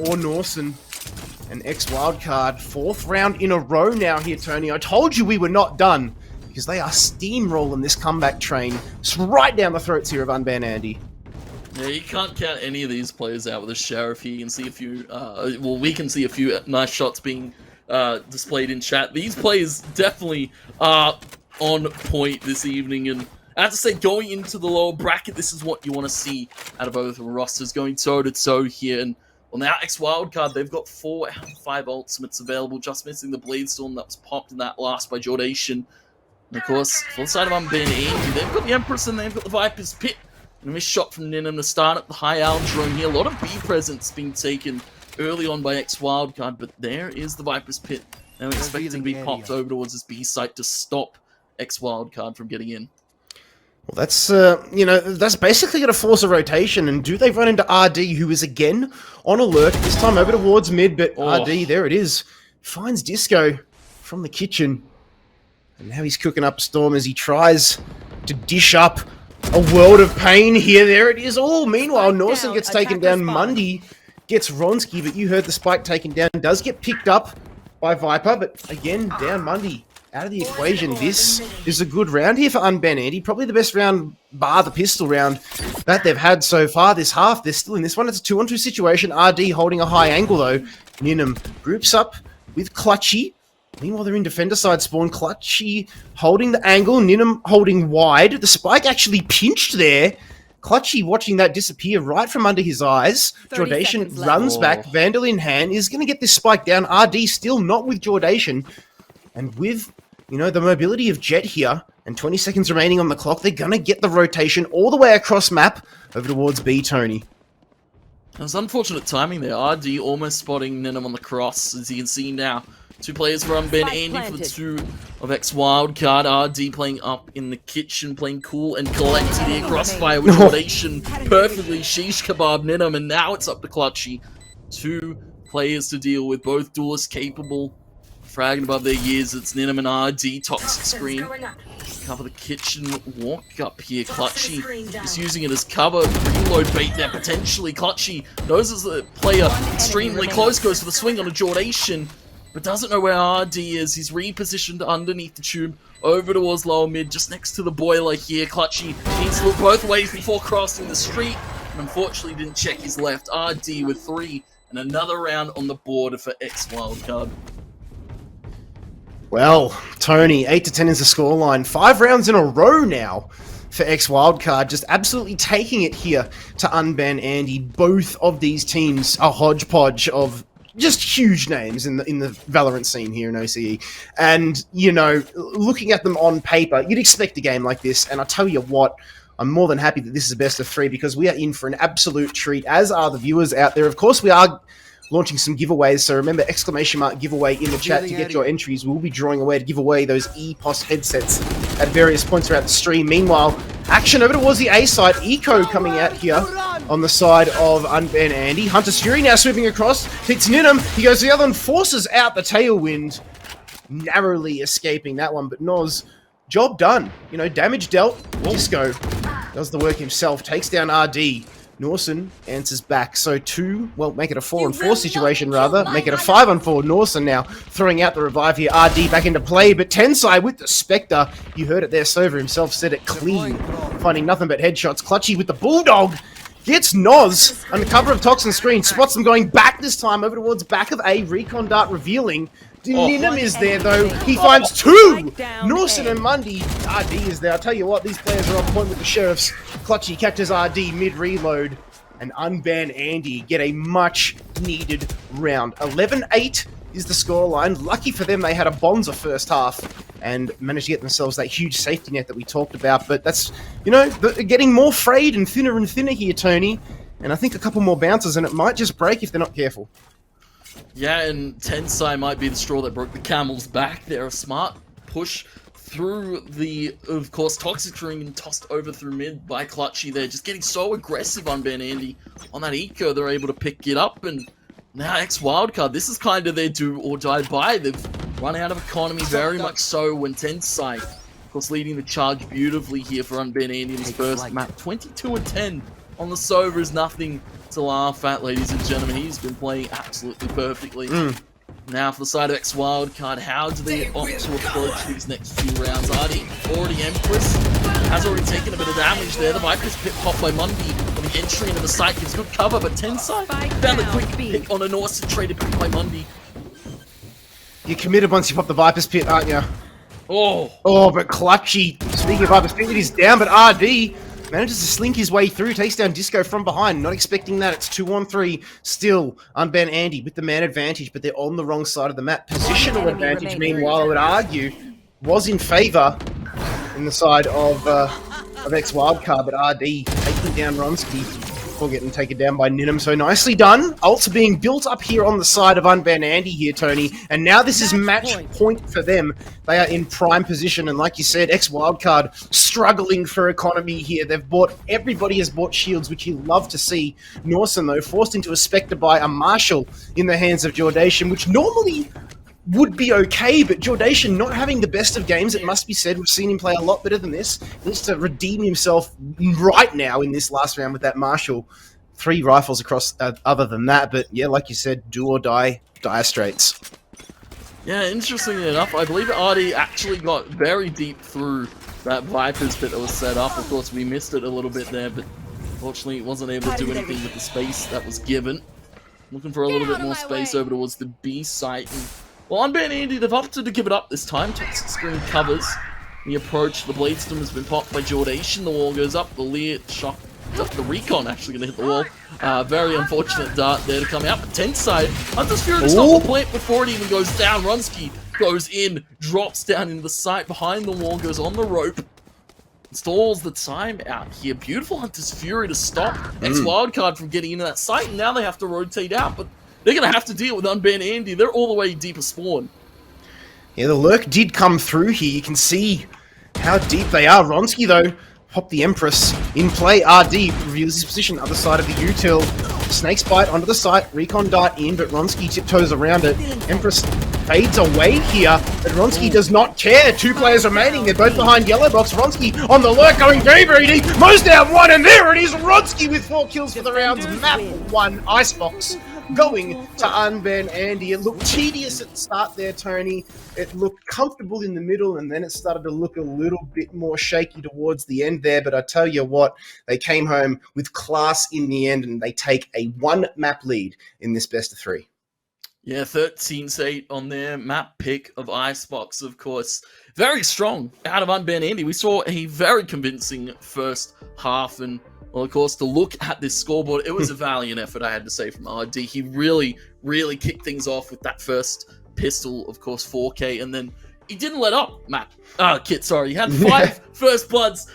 or Norson. And ex-Wildcard, 4th round in a row now here, Tony. I told you we were not done, because they are steamrolling this comeback train. It's right down the throats here of UnbanANDY. Yeah, you can't count any of these players out with a Sheriff here. You can see a few, well, we can see a few nice shots being displayed in chat. These players definitely are on point this evening, and I have to say, going into the lower bracket, this is what you want to see out of both rosters, going toe-to-toe here. And well, now ex-Wildcard, they've got 4 out of 5 ultimates available, just missing the Bladestorm that was popped in that last by Jordation. And of course, for the side of UnbanANDY, they've got the Empress and they've got the Viper's Pit. And a missed shot from Ninum to start at the high owl drone here. A lot of B presence being taken early on by ex-Wildcard, but there is the Viper's Pit. Now expecting to be popped over towards this B site to stop ex-Wildcard from getting in. Well, that's, that's basically going to force a rotation. And do they run into RD, who is again on alert, this time over towards mid, but RD, there it is, finds Disco from the kitchen. And now he's cooking up a storm as he tries to dish up a world of pain here. There it is. Oh, meanwhile, Norson gets taken down. Mundy gets Ronski, but you heard the spike taken down. Does get picked up by Viper, but again, down Mundy. Out of the equation. This is a good round here for UnbanANDY. Probably the best round, bar the pistol round, that they've had so far this half. They're still in this one. It's a 2-on-2 situation. RD holding a high angle, though. Ninum groups up with Clutchy. Meanwhile, they're in defender side spawn. Clutchy holding the angle, Ninum holding wide. The spike actually pinched there. Clutchy watching that disappear right from under his eyes. Jordation runs back, Vandal in hand, is going to get this spike down. RD still not with Jordation. And with, you know, the mobility of Jet here, and 20 seconds remaining on the clock, they're going to get the rotation all the way across map over towards B, Tony. That was unfortunate timing there. RD almost spotting Ninum on the cross, as you can see now. 2 players for UnbanANdy for the 2 of ex-Wildcard. RD playing up in the kitchen, playing cool and collected the crossfire with Jordation perfectly. Sheesh kebab Ninum, and now it's up to Clutchy. 2 players to deal with, both duelists capable. Fragging above their years, it's Ninum and RD. Toxic screen. Cover the kitchen, walk up here. Clutchy is using it as cover. Reload bait there potentially. Clutchy knows as the player extremely close, goes for the swing on a Jordation, but doesn't know where RD is. He's repositioned underneath the tube, over towards lower mid, just next to the boiler here. Clutchy needs to look both ways before crossing the street, and unfortunately didn't check his left. RD with 3, and another round on the board for ex-Wildcard. Well, Tony, 8-10 is the scoreline. 5 rounds in a row now for ex-Wildcard, just absolutely taking it here to UnbanANdy. Both of these teams are hodgepodge of just huge names in the Valorant scene here in OCE. And, you know, looking at them on paper, you'd expect a game like this, and I tell you what, I'm more than happy that this is a best of 3 because we are in for an absolute treat, as are the viewers out there. Of course, we are launching some giveaways, so remember !! Giveaway in the chat to get your entries. We'll be drawing away to give away those EPOS headsets at various points throughout the stream. Meanwhile, action over towards the A side. Eco coming out here on the side of UnbanANdy. Hunter's Fury now sweeping across, hits Ninum, he goes to the other and forces out the tailwind, narrowly escaping that one, but Noz, job done. You know, damage dealt. Disco does the work himself, takes down RD. Norson answers back, so 2, well, make it a 4-on-4 situation rather, make it a 5-on-4. Norson now throwing out the revive here, RD back into play, but Tensai with the Spectre, you heard it there, Sova himself said it clean, finding nothing but headshots. Clutchy with the Bulldog, gets Noz under cover of Toxin screen, spots them going back this time over towards back of A, Recon Dart revealing. Ninum is there though, he finds 2! Norson and Mundy, RD is there. I'll tell you what, these players are on point with the Sheriffs. Clutchy catches RD mid-reload, and UnbanANdy get a much-needed round. 11-8 is the scoreline. Lucky for them, they had a bonza first half, and managed to get themselves that huge safety net that we talked about. But that's, you know, getting more frayed and thinner here, Tony. And I think a couple more bounces, and it might just break if they're not careful. Yeah, and Tensai might be the straw that broke the camel's back. They're a smart push through the, of course, toxic ring and tossed over through mid by Clutchy. They're just getting so aggressive on UnbanANdy. On that eco, they're able to pick it up, and now ex-Wildcard, this is kind of their do or die buy. They've run out of economy very much so when Tensai, of course, leading the charge beautifully here for UnbanANdy in his first map. 22-10 on the Sova is nothing to laugh at, ladies and gentlemen. He's been playing absolutely perfectly. Now for the side of ex-Wildcard, how do they opt to approach these next few rounds? Already Empress has already taken a bit of damage there. The Viper's pit popped by Mundy on the entry into the site, gives good cover, but Tensai found a quick pick on an awesome traded pick by Mundy. You're committed once you pop the Viper's pit, aren't you? Oh, but Clutchy, speaking of Viper's pit, he's down, but RD manages to slink his way through, takes down Disco from behind. Not expecting that. It's 2-on-3. Still, UnbanANdy with the man advantage, but they're on the wrong side of the map. Positional advantage, meanwhile, I would argue, was in favour in the side of ex-Wildcard, but RD taking down Ronsky before getting taken down by Ninum. So nicely done. Ults are being built up here on the side of UnbanANdy here, Tony. And now this is match point for them. They are in prime position. And like you said, ex-Wildcard struggling for economy here. They've bought, everybody has bought shields, which you love to see. Norson, though, forced into a Spectre by a Marshall in the hands of Jordation, which normally would be okay, but Jordation not having the best of games, it must be said. We've seen him play a lot better than this. He needs to redeem himself right now in this last round with that Marshall. 3 rifles across other than that, but yeah, like you said, do or die, dire straits. Yeah, interestingly enough, I believe RD actually got very deep through that Viper's pit that was set up. Of course, we missed it a little bit there, but unfortunately it wasn't able to do anything with the space that was given. Looking for a little bit more space over towards the B site, and Well, UnbanANdy, they've opted to give it up this time. Toxic Screen covers the approach. The Bladestorm has been popped by Jordation. The wall goes up. The Lear shot. The Recon actually going to hit the wall. Very unfortunate dart there to come out. But Tensai, Hunter's Fury to stop the plant before it even goes down. Runsky goes in, drops down into the site behind the wall, goes on the rope. Stalls the time out here. Beautiful Hunter's Fury to stop ex-Wildcard from getting into that site. And now they have to rotate out. But they're going to have to deal with UnbanANdy. They're all the way deep a spawn. Yeah, the lurk did come through here. You can see how deep they are. Ronsky, though, pop the Empress in play. RD reveals his position, other side of the util. Snake's bite onto the site. Recon dart in, but Ronsky tiptoes around it. Empress fades away here, but Ronsky does not care. 2 players remaining. They're both behind yellow box. Ronsky on the lurk, going very, very deep. Mows down one, and there it is. Ronsky with 4 kills for the rounds. Map 1 Icebox going to UnbanANdy. It looked tedious at the start there, Tony. It looked comfortable in the middle, and then it started to look a little bit more shaky towards the end there. But I tell you what, they came home with class in the end, and they take a 1-map lead in this best of 3. Yeah, 13-8 on their map pick of Icebox, of course. Very strong out of UnbanANdy. We saw a very convincing first half, and well, of course, to look at this scoreboard, it was a valiant effort, I had to say, from RD. He really, really kicked things off with that first pistol, of course, 4K, and then he didn't let up, Kit, sorry. He had 5 first bloods,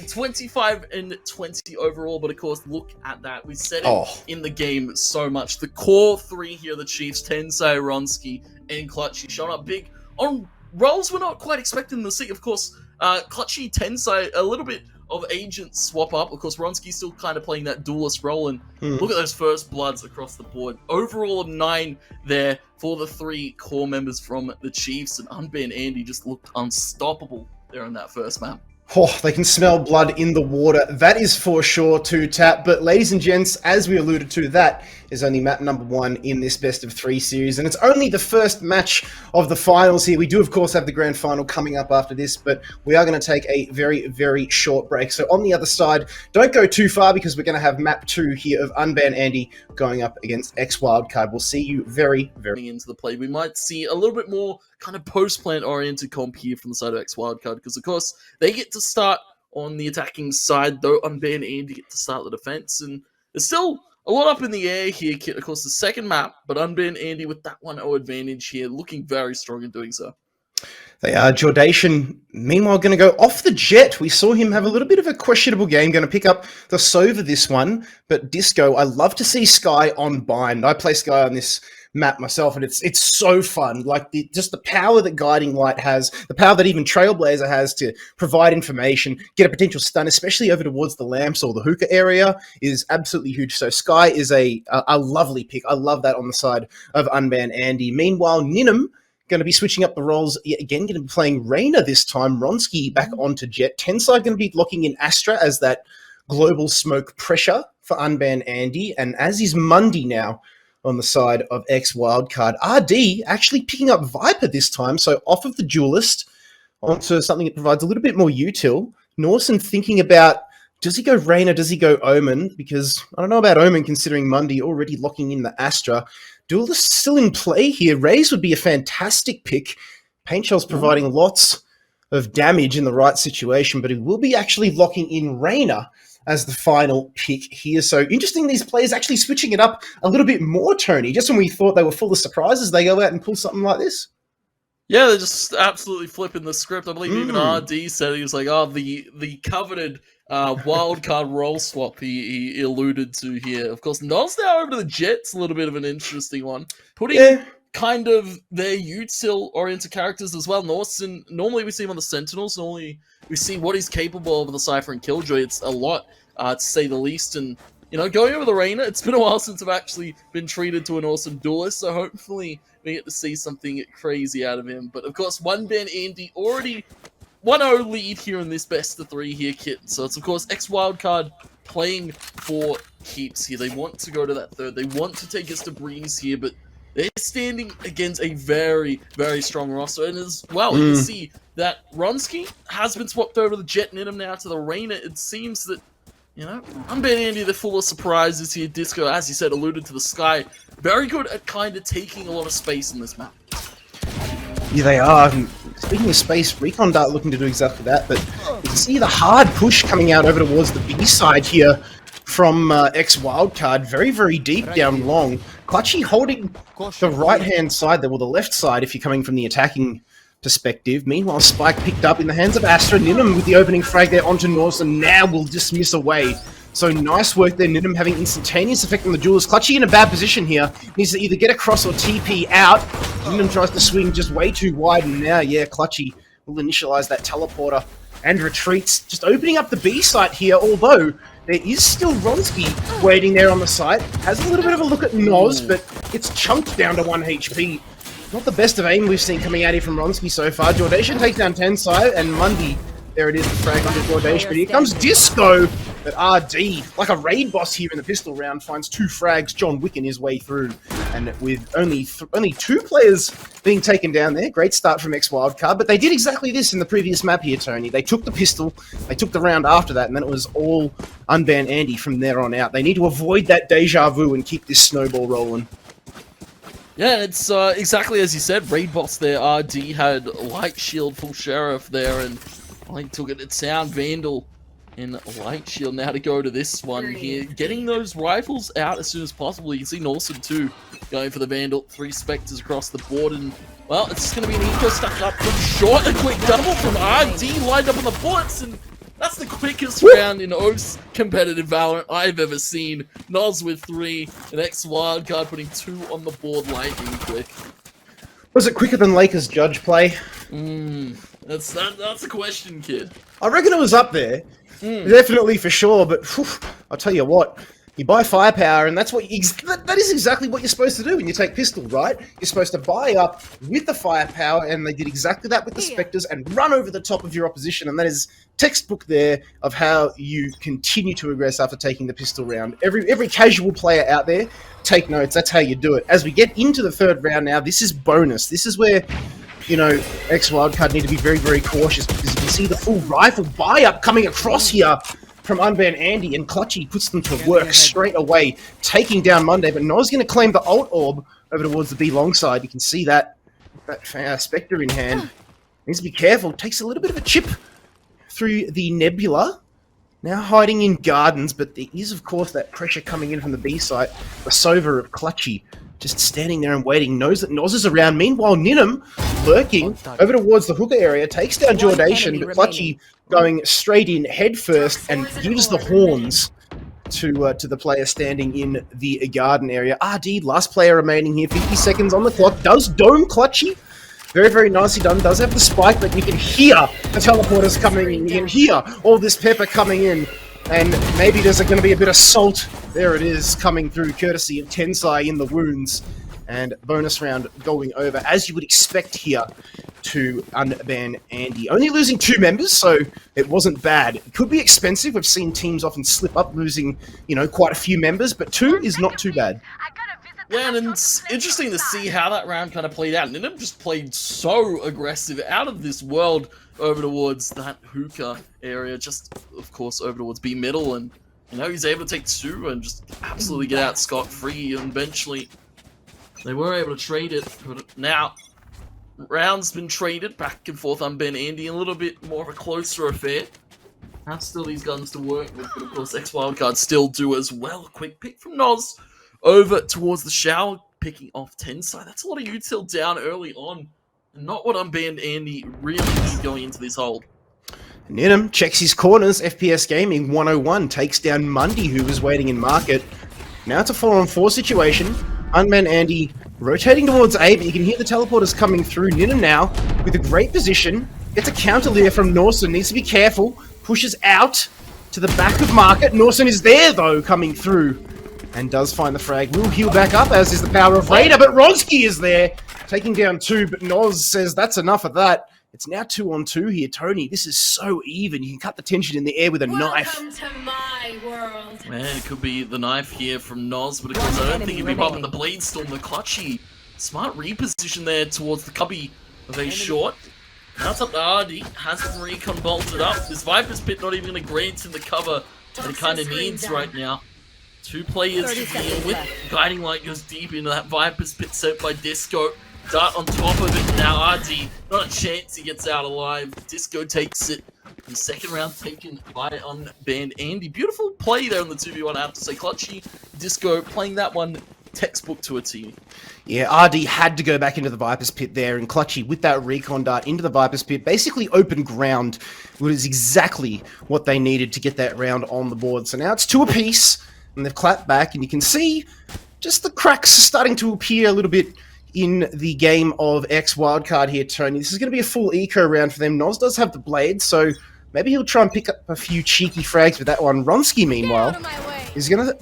25 and 20 overall, but of course, look at that. We said it in the game so much. The core 3 here, the Chiefs, Tensai, Ronsky, and Clutchy, showing up big on roles we're not quite expecting to see. Of course, Clutchy, Tensai, a little bit of agent swap up. Of course, Ronsky's still kind of playing that duelist role, and look at those first bloods across the board. Overall of 9 there for the 3 core members from the Chiefs, and UnbanANdy just looked unstoppable there in that first map. Oh, they can smell blood in the water. That is for sure to tap. But ladies and gents, as we alluded to, that is only map number 1 in this best of 3 series. And it's only the first match of the finals here. We do, of course, have the grand final coming up after this, but we are going to take a very, very short break. So on the other side, don't go too far, because we're going to have map 2 here of UnbanANdy going up against ex-Wildcard. We'll see you very, very into the play. We might see a little bit more kind of post-plant oriented comp here from the side of ex-Wildcard, because of course they get to start on the attacking side, though UnbanANdy get to start the defense, and there's still a lot up in the air here, Kit. Of course, the second map, but UnbanANdy with that 1-0 advantage here, looking very strong in doing so. They are. Jordation, meanwhile, going to go off the jet. We saw him have a little bit of a questionable game, going to pick up the Sova this one. But Disco, I love to see Sky on bind. I play Sky on this map myself, and it's so fun. Like, just the power that Guiding Light has, the power that even Trailblazer has to provide information, get a potential stun, especially over towards the lamps or the hookah area, is absolutely huge. So Sky is a lovely pick. I love that on the side of UnbanANdy. Meanwhile, Ninum going to be switching up the roles yet again, going to be playing Reyna this time. Ronsky back onto Jet. Tensai going to be locking in Astra as that global smoke pressure for UnbanANdy, and as is Mundy now on the side of ex-Wildcard. RD actually picking up Viper this time, so off of the Duelist onto something that provides a little bit more util. Norson thinking about, does he go Reyna, does he go Omen? Because I don't know about Omen, considering Mundy already locking in the Astra. Duelist still in play here. Raze would be a fantastic pick. Paintshell's providing lots of damage in the right situation, but he will be actually locking in Reyna as the final pick here. So interesting, these players actually switching it up a little bit more, Tony. Just when we thought they were full of surprises, they go out and pull something like this. Yeah, they're just absolutely flipping the script. I believe even RD said, he was like, oh, the coveted wildcard role swap he alluded to here. Of course, Nos now over to the Jets, a little bit of an interesting one. Putting kind of their util-oriented characters as well. Norson, normally we see him on the Sentinels. Normally we see what he's capable of the Cypher and Killjoy. It's a lot, to say the least. And, you know, going over the Reyna, it's been a while since I've actually been treated to an awesome duelist, so hopefully we get to see something crazy out of him. But, of course, UnbanANdy already 1-0 lead here in this best of 3 here, Kit. So it's, of course, ex-Wildcard playing for keeps here. They want to go to that third. They want to take us to Breeze here, but they're standing against a very, very strong roster. And as well, you can see that Ronsky has been swapped over the Jet and Ninum now to the Reyna. It seems that, you know, UnbanANdy, they're full of surprises here. Disco, as you said, alluded to the Sky. Very good at kind of taking a lot of space in this map. Yeah, they are. And speaking of space, Recon Dart looking to do exactly that, but you can see the hard push coming out over towards the B side here from ex-Wildcard, very, very deep down long. Clutchy holding the right-hand side there, well, the left side if you're coming from the attacking perspective. Meanwhile, Spike picked up in the hands of Astra. Ninum with the opening frag there onto Norse, and now will dismiss away. So nice work there, Ninum having instantaneous effect on the duelist. Clutchy in a bad position here. Needs to either get across or TP out. Ninum tries to swing just way too wide, and now, yeah, Clutchy will initialize that teleporter and retreats. Just opening up the B site here, although there is still Ronsky waiting there on the site. Has a little bit of a look at Noz, but it's chunked down to 1 HP. Not the best of aim we've seen coming out here from Ronsky so far. Jordation takes down Tensai, and Mundy, there it is, the frag under Jordation. But here comes Disco, but RD, like a raid boss here in the pistol round, finds 2 frags, John Wicken his way through. And with only 2 players being taken down there, great start from ex-Wildcard, but they did exactly this in the previous map here, Tony. They took the pistol, they took the round after that, and then it was all UnbanANDY from there on out. They need to avoid that deja vu and keep this snowball rolling. Yeah, it's exactly as you said, raid boss there. RD had Light Shield, full Sheriff there, and I took it at Sound Vandal in Light Shield. Now to go to this one here, getting those rifles out as soon as possible. You can see Norson too going for the Vandal. 3 Spectres across the board, and well, it's just going to be an eco stuck up from short. A quick double from RD lined up on the bullets, and that's the quickest round in Oaks competitive Valorant I've ever seen. Noz with 3, and ex-Wildcard putting 2 on the board lightning quick. Was it quicker than Lakers Judge play? That's a question, kid. I reckon it was up there. Definitely for sure, but whew, I'll tell you what. You buy firepower, and that's what that is exactly what you're supposed to do when you take pistol, right? You're supposed to buy up with the firepower, and they did exactly that with the Spectres and run over the top of your opposition, and that is textbook there of how you continue to aggress after taking the pistol round. Every casual player out there, take notes. That's how you do it. As we get into the 3rd round now, this is bonus. This is where, you know, ex-Wildcard need to be very, very cautious, because you can see the full rifle buy-up coming across here from UnbanANDY, and Clutchy puts them to work straight away, taking down Monday, but Noz going to claim the ult orb over towards the B long side. You can see that Spectre in hand. Needs to be careful. Takes a little bit of a chip through the Nebula. Now hiding in gardens, but there is, of course, that pressure coming in from the B site. The Sova of Clutchy just standing there and waiting, knows that Noz is around. Meanwhile, Ninum lurking over towards the hookah area, takes down Jordation, but Clutchy going straight in head first and gives the horns to the player standing in the garden area. RD, last player remaining here, 50 seconds on the clock, does dome Clutchy. Very, very nicely done. Does have the spike, but you can hear the teleporters coming in. You can hear all this pepper coming in. And maybe there's going to be a bit of salt. There it is, coming through, courtesy of Tensai in the wounds. And bonus round going over, as you would expect here, to UnbanANDY. Only losing 2 members, so it wasn't bad. It could be expensive. We've seen teams often slip up, losing, you know, quite a few members, but 2 is not too bad. Yeah, and it's interesting to see how that round kind of played out. Ninum just played so aggressive, out of this world, over towards that hookah area, just, of course, over towards B middle, and, you know, he's able to take 2 and just absolutely get out scot-free, and eventually they were able to trade it, but now, round's been traded back and forth UnbanANDY, a little bit more of a closer affair. Have still these guns to work with, but of course ex-Wildcard still do as well. Quick pick from Noz over towards the shower, picking off Tensai. That's a lot of util down early on. Not what UnbanANDY really need going into this hold. Ninum checks his corners. FPS Gaming 101 takes down Mundy, who was waiting in market. Now it's a 4-on-4 situation. UnbanANDY rotating towards A, but you can hear the teleporters coming through. Ninum now with a great position. Gets a counter there from Norson. Needs to be careful. Pushes out to the back of market. Norson is there, though, coming through. And does find the frag. Will heal back up, as is the power of Raider, but Ronsky is there, taking down 2, but Noz says that's enough of that. It's now 2-on-2 here, Tony. This is so even. You can cut the tension in the air with a knife. Welcome to my world. Man, it could be the knife here from Noz, but of course I don't think he'd be up with the Blade Storm. The Clutchy, smart reposition there towards the cubby of a short. Now it's up to RD, has the recon bolted up. This Viper's Pit not even going to grant him the cover that he kind of needs right now. 2 players to deal with. Guiding Light goes deep into that Viper's Pit set by Disco. Dart on top of it now. RD, not a chance he gets out alive. Disco takes it. The second round taken by UnbanANDY. Beautiful play there on the 2v1, I have to say. Clutchy, Disco playing that one textbook to a T. Yeah, RD had to go back into the Viper's Pit there, and Clutchy, with that recon dart into the Viper's Pit, basically open ground, was exactly what they needed to get that round on the board. So now it's 2 apiece, and they've clapped back, and you can see just the cracks starting to appear a little bit in the game of ex-Wildcard here, Tony. This is going to be a full eco round for them. Noz does have the blade, so maybe he'll try and pick up a few cheeky frags with that one. Ronski, meanwhile, is going to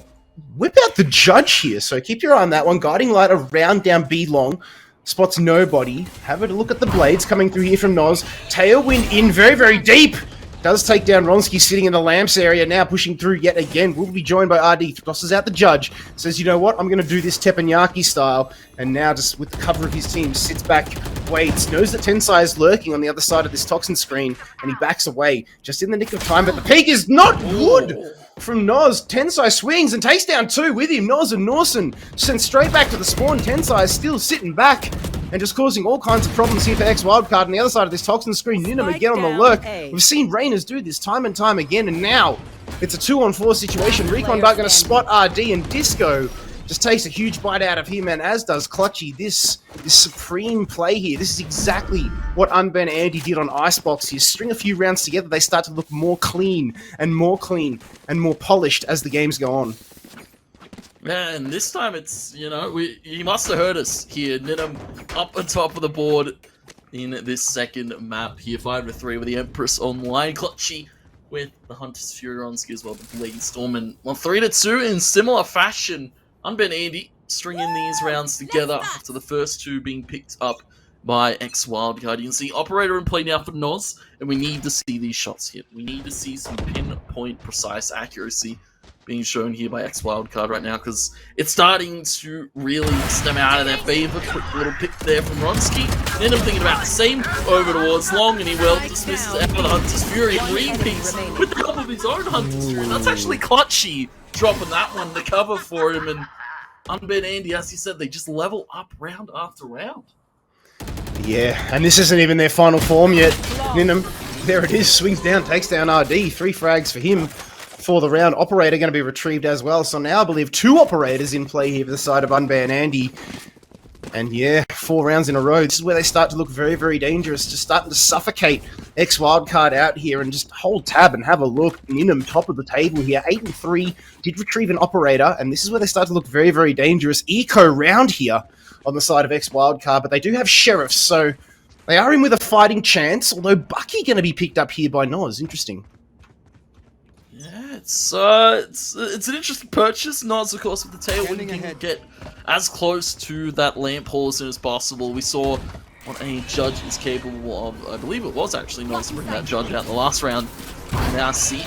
whip out the Judge here, so keep your eye on that one. Guiding Light around down B long. Spots nobody. Have a look at the blades coming through here from Noz. Tailwind in very, very deep. Does take down Ronski, sitting in the lamps area now, pushing through yet again. Will be joined by RD. Tosses out the Judge. Says, you know what? I'm going to do this teppanyaki style. And now, just with the cover of his team, sits back, waits, knows that Tensai is lurking on the other side of this Toxin screen, and he backs away just in the nick of time. But the peak is not good from Noz. Tensai swings and takes down 2 with him. Noz and Norson sent straight back to the spawn. Tensai is still sitting back and just causing all kinds of problems here for ex-Wildcard. On the other side of this Toxin screen, Ninum again on the lurk. We've seen Rainers do this time and time again, and now it's a 2-on-4 situation. Recon Dart going to spot RD, and Disco just takes a huge bite out of him, and as does Clutchy. This supreme play here, this is exactly what UnbanANDY did on Icebox here. String a few rounds together, they start to look more clean and more polished as the games go on. Man, this time it's, you know, he must have heard us here. Ninum up on top of the board in this second map here. 5-3 with the Empress online. Clutchy with the Hunter's Fury on ski as well, the Blade Storm. And well, 3-2 in similar fashion. UnbanANDY stringing these rounds together after the first 2 being picked up by ex-Wildcard. You can see Operator in play now for Noz, and we need to see these shots hit. We need to see some pinpoint precise accuracy being shown here by ex-Wildcard right now, because it's starting to really stem out of their favor. Quick little pick there from Ronski. Then I'm thinking about the same over towards Long, and he well dismisses it for the Hunter's Fury and repeats with the help of his own Hunter's Fury. That's actually Clutchy dropping that one to cover for him, and UnbanANDY, as he said, they just level up round after round. Yeah, and this isn't even their final form yet. Ninum, there it is, swings down, takes down RD. 3 frags for him for the round. Operator going to be retrieved as well. So now I believe 2 operators in play here for the side of UnbanANDY. And yeah, 4 rounds in a row. This is where they start to look very, very dangerous. Just starting to suffocate ex-Wildcard out here, and just hold tab and have a look. Ninum top of the table here. 8-3. Did retrieve an operator, and this is where they start to look very, very dangerous. Eco round here on the side of ex-Wildcard, but they do have Sheriffs, so they are in with a fighting chance, although Bucky going to be picked up here by Noz. Interesting. Yeah, it's an interesting purchase. Noz, of course, with the tailwind can get as close to that lamp hole as soon as possible. We saw what a Judge is capable of. I believe it was actually Noz to bring that Judge out in the last round. Now see,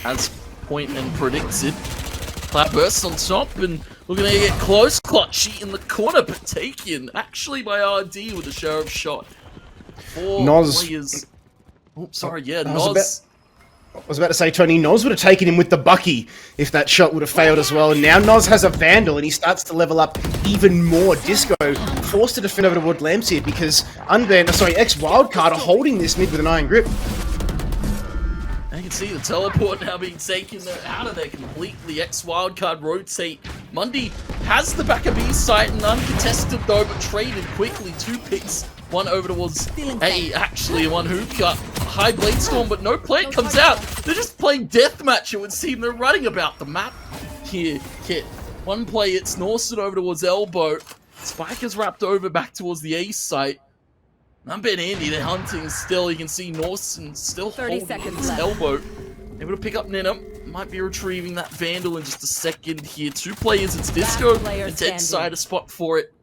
as Point and predicted, Cloud bursts on top, and we're going to get close. Clutchy in the corner, but taken actually by RD with a Sheriff shot. 4 Noz. players. Oh, sorry, yeah, Noz. I was about to say, Tony, Noz would have taken him with the Bucky if that shot would have failed as well. And now Noz has a Vandal, and he starts to level up even more. Disco forced to defend over toward Lamps here because ex-Wildcard are holding this mid with an iron grip. And you can see the teleport now being taken out of there completely. Ex-Wildcard rotate. Mundy has the back of B site and uncontested though, but traded quickly. 2 picks. One over towards A, actually, one hookah. High Blade Storm, but no play comes out. They're just playing deathmatch, it would seem. They're running about the map here. Kit. One play, it's Norson over towards Elbow. Spike is wrapped over back towards the A site. UnbanANDY, they're hunting still. You can see Norson still holding his elbow. Able to pick up Ninum. Might be retrieving that Vandal in just a second here. 2 players, it's Disco and Tensai to spot for it.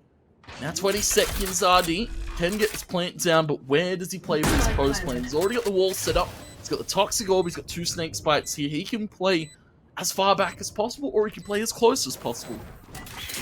Now 20 seconds, RD can get this plant down, but where does he play for his post plant? He's already got the wall set up. He's got the Toxic Orb, he's got 2 Snake Spites here. He can play as far back as possible, or he can play as close as possible.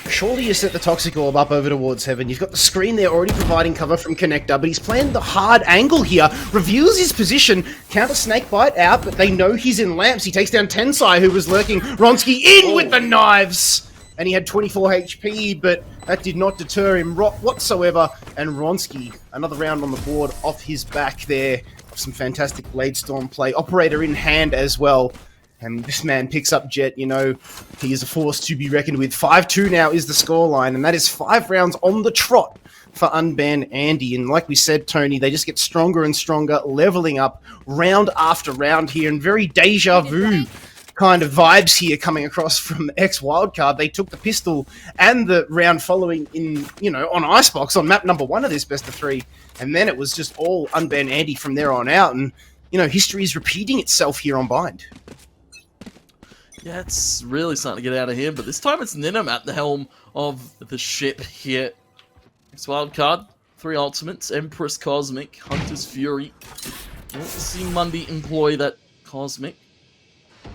Surely you set the Toxic Orb up over towards Heaven. You've got the screen there already providing cover from Connector, but he's playing the hard angle here. Reveals his position. Counter Snakebite out, but they know he's in lamps. He takes down Tensai, who was lurking. Ronski in with the knives. and he had 24 HP, but that did not deter him whatsoever. And Ronsky, another round on the board off his back there. Some fantastic Blade Storm play. Operator in hand as well. And this man picks up Jet, you know, he is a force to be reckoned with. 5-2 now is the scoreline, and that is 5 rounds on the trot for UnbanANDY. And like we said, Tony, they just get stronger and stronger, leveling up round after round here, and very deja vu kind of vibes here coming across from ex-Wildcard. They took the pistol and the round following in, you know, on Icebox on map number 1 of this best of 3, and then it was just all UnbanANDY from there on out, and, you know, history is repeating itself here on Bind. Yeah, it's really starting to get out of here, but this time it's Ninim at the helm of the ship here. Ex-Wildcard, 3 ultimates, Empress Cosmic, Hunter's Fury. I want to see Mundy employ that Cosmic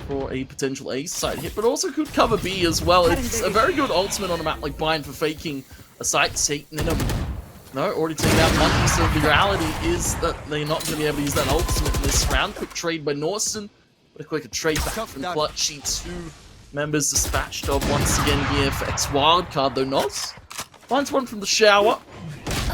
for a potential A side hit, but also could cover B as well. It's a very good ultimate on a map like Bind for faking a site take. Ninim, no, already taken out Mundy, so the reality is that they're not going to be able to use that ultimate in this round. Quick trade by Norson. But a quicker trade back from Clutchy. 2 members dispatched of once again here for ex-Wildcard, though Noz finds one from the shower.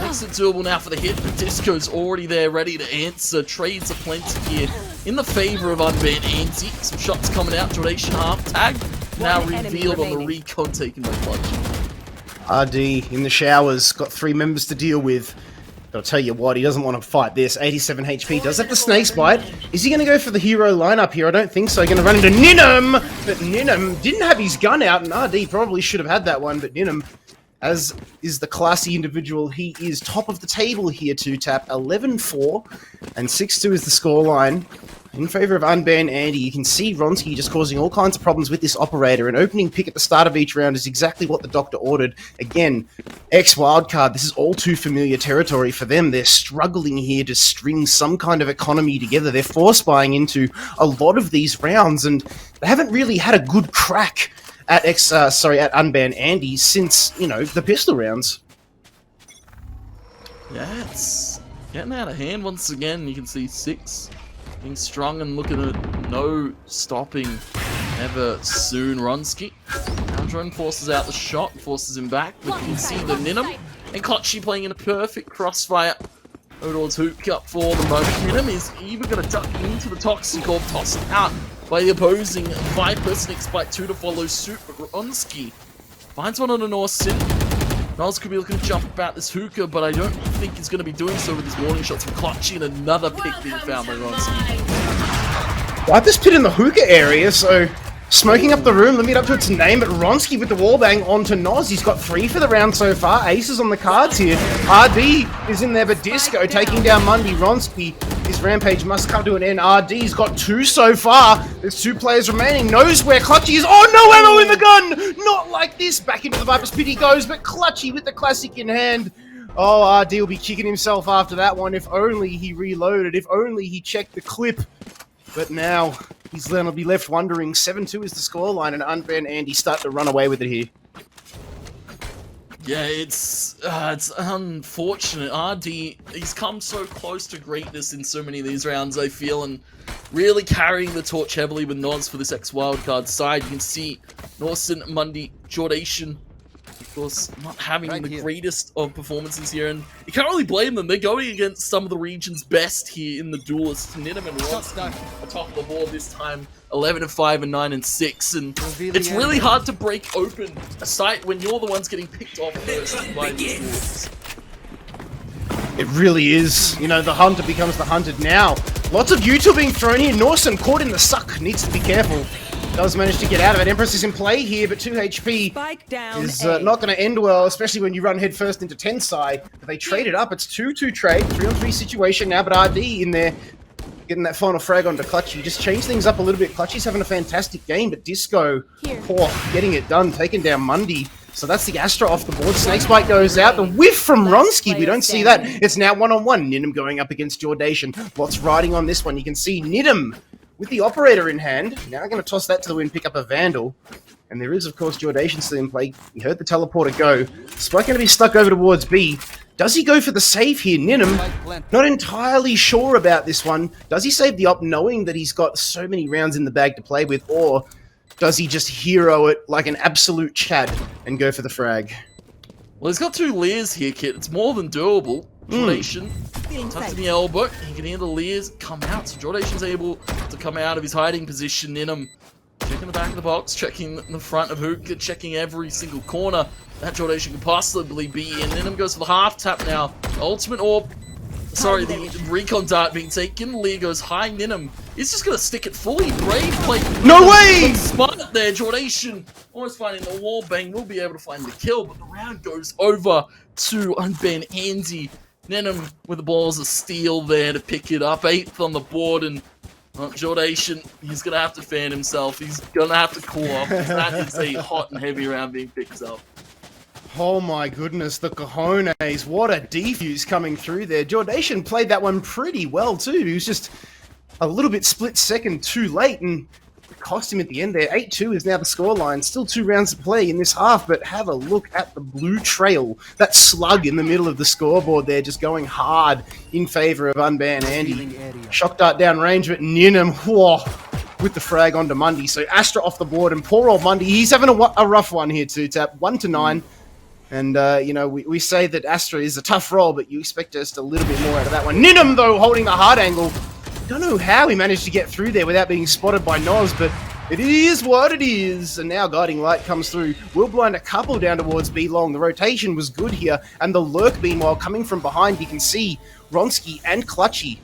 Makes it doable now for the hit, but Disco's already there, ready to answer. Trades are plenty here in the favor of UnbanANDY. Some shots coming out, duration half tag. Now revealed on the recon taken by Clutchy. RD in the showers, got 3 members to deal with. But I'll tell you what, he doesn't want to fight this. 87 HP, does have the Snake's Bite. Is he going to go for the hero lineup here? I don't think so. Going to run into Ninim, but Ninim didn't have his gun out, and RD probably should have had that one, but Ninim, as is the classy individual, he is top of the table here to tap 11-4, and 6-2 is the scoreline. In favor of UnbanANDY, you can see Ronsky just causing all kinds of problems with this operator. An opening pick at the start of each round is exactly what the doctor ordered. Again, ex-Wildcard, this is all too familiar territory for them. They're struggling here to string some kind of economy together. They're force buying into a lot of these rounds, and they haven't really had a good crack at at UnbanANDY since, you know, the pistol rounds. Yeah, it's getting out of hand once again. You can see 6 being strong and looking at no stopping ever soon. Ronsky now drone forces out the shot, forces him back, but you can see the Ninim and Clutchy playing in a perfect crossfire. Odor's hook up for the moment. Ninim is even going to duck into the Toxic Orb, tossed out by the opposing Viper. Sneaks Bite 2 to follow suit, but Ronsky finds one on a Norson. Niles could be looking to jump about this hookah, but I don't think he's going to be doing so with his warning shots from Clutchy, and another pick being found by Ronsky. Viper's pit in the hookah area, so smoking up the room, limit up to its name, but Ronsky with the wallbang onto Noz. He's got 3 for the round so far. Aces on the cards here. RD is in there, but Disco taking down Mundy. Ronsky, his rampage must come to an end. RD's got 2 so far. There's 2 players remaining. Knows where Clutchy is. Oh, no ammo in the gun! Not like this. Back into the Viper's pit he goes, but Clutchy with the classic in hand. Oh, RD will be kicking himself after that one. If only he reloaded. If only he checked the clip. But now he's going to be left wondering. 7-2 is the scoreline, and UnbanANDY start to run away with it here. Yeah, it's unfortunate. RD, he's come so close to greatness in so many of these rounds, I feel, and really carrying the torch heavily with Noz for this ex-Wildcard side. You can see Norson, Mundy, Jordation, of course, not having the greatest of performances here, and you can't really blame them. They're going against some of the region's best here in the duelists. Ninim and Ronsky atop the board this time, 11-5 and 9-6, and it's really hard to break open a site when you're the ones getting picked off first by the duelists. It really is. You know, the hunter becomes the hunted now. Lots of util being thrown here. Norson caught in the suck. Needs to be careful. Does manage to get out of it. Empress is in play here, but 2 HP is not going to end well, especially when you run headfirst into Tensai. But they trade it up. It's 2-2 trade, 3-on-3 situation now, but RD in there getting that final frag onto Clutchy. Just change things up a little bit. Clutchy's having a fantastic game, but Disco, getting it done, taking down Mundy. So that's the Astra off the board. Snake's Bite goes out. The whiff from Ronsky. We don't see that. It's now 1-on-1. Ninim going up against Jordation. Lots riding on this one. You can see Ninim with the operator in hand. Now going to toss that to the wind, pick up a Vandal. And there is, of course, Jordation still in play. We heard the teleporter go. Spike going to be stuck over towards B. Does he go for the save here? Ninim, not entirely sure about this one. Does he save the op knowing that he's got so many rounds in the bag to play with? Or does he just hero it like an absolute Chad and go for the frag? Well, he's got 2 Lears here, Kit. It's more than doable. Jordation, tucked in the elbow. He can hear the Lears come out. So Jordation's able to come out of his hiding position. Ninum checking the back of the box, checking the front of Hookah, checking every single corner that Jordation could possibly be in. Ninum goes for the half tap now. Ultimate orb. Sorry, the recon dart being taken. Lear goes high. Ninum is just going to stick it fully. Brave play. No way! Smart there. Jordation almost finding the wall bang. Will be able to find the kill, but the round goes over to UnbanANDY. Ninum with the balls of steel there to pick it up. 8th on the board, and Jordation, he's going to have to fan himself. He's going to have to cool off. That is a hot and heavy round being picked up. Oh my goodness, the cojones. What a defuse coming through there. Jordation played that one pretty well too. He was just a little bit split second too late, and it cost him at the end there. 8-2 is now the scoreline. Still 2 rounds to play in this half, but have a look at the blue trail. That slug in the middle of the scoreboard there, just going hard in favor of UnbanANDY. Shock dart down range, but Ninum, whoa, with the frag onto Mundy. So Astra off the board, and poor old Mundy, he's having a rough one here too, Tap. 1-9. And, you know, we say that Astra is a tough role, but you expect just a little bit more out of that one. Ninum, though, holding the hard angle. Don't know how he managed to get through there without being spotted by Noz, but it is what it is. And now Guiding Light comes through. Will blind a couple down towards B-Long. The rotation was good here. And the lurk, meanwhile, coming from behind. You can see Ronsky and Clutchy.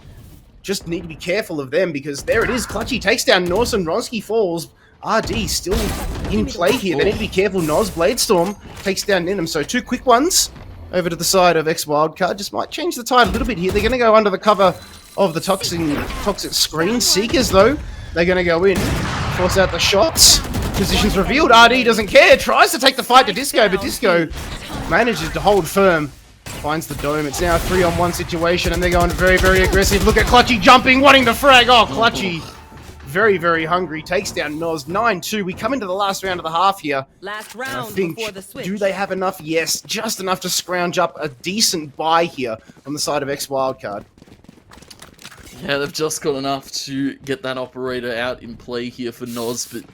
Just need to be careful of them, because there it is. Clutchy takes down Norse and Ronsky falls. RD still in play here. They need to be careful. Noz, Bladestorm takes down Ninum. So 2 quick ones over to the side of ex-Wildcard. Just might change the tide a little bit here. They're going to go under the cover of the toxic screen. Seekers, though, they're going to go in. Force out the shots. Positions revealed. RD doesn't care. Tries to take the fight to Disco, but Disco manages to hold firm. Finds the dome. It's now a 3-on-1 situation, and they're going very, very aggressive. Look at Clutchy jumping, wanting the frag. Oh, Clutchy. Very, very hungry. Takes down Noz. 9-2. We come into the last round of the half here. Last round I think, before the switch. do they have enough? Yes, just enough to scrounge up a decent buy here on the side of ex-Wildcard. Yeah, they've just got enough to get that operator out in play here for Noz, but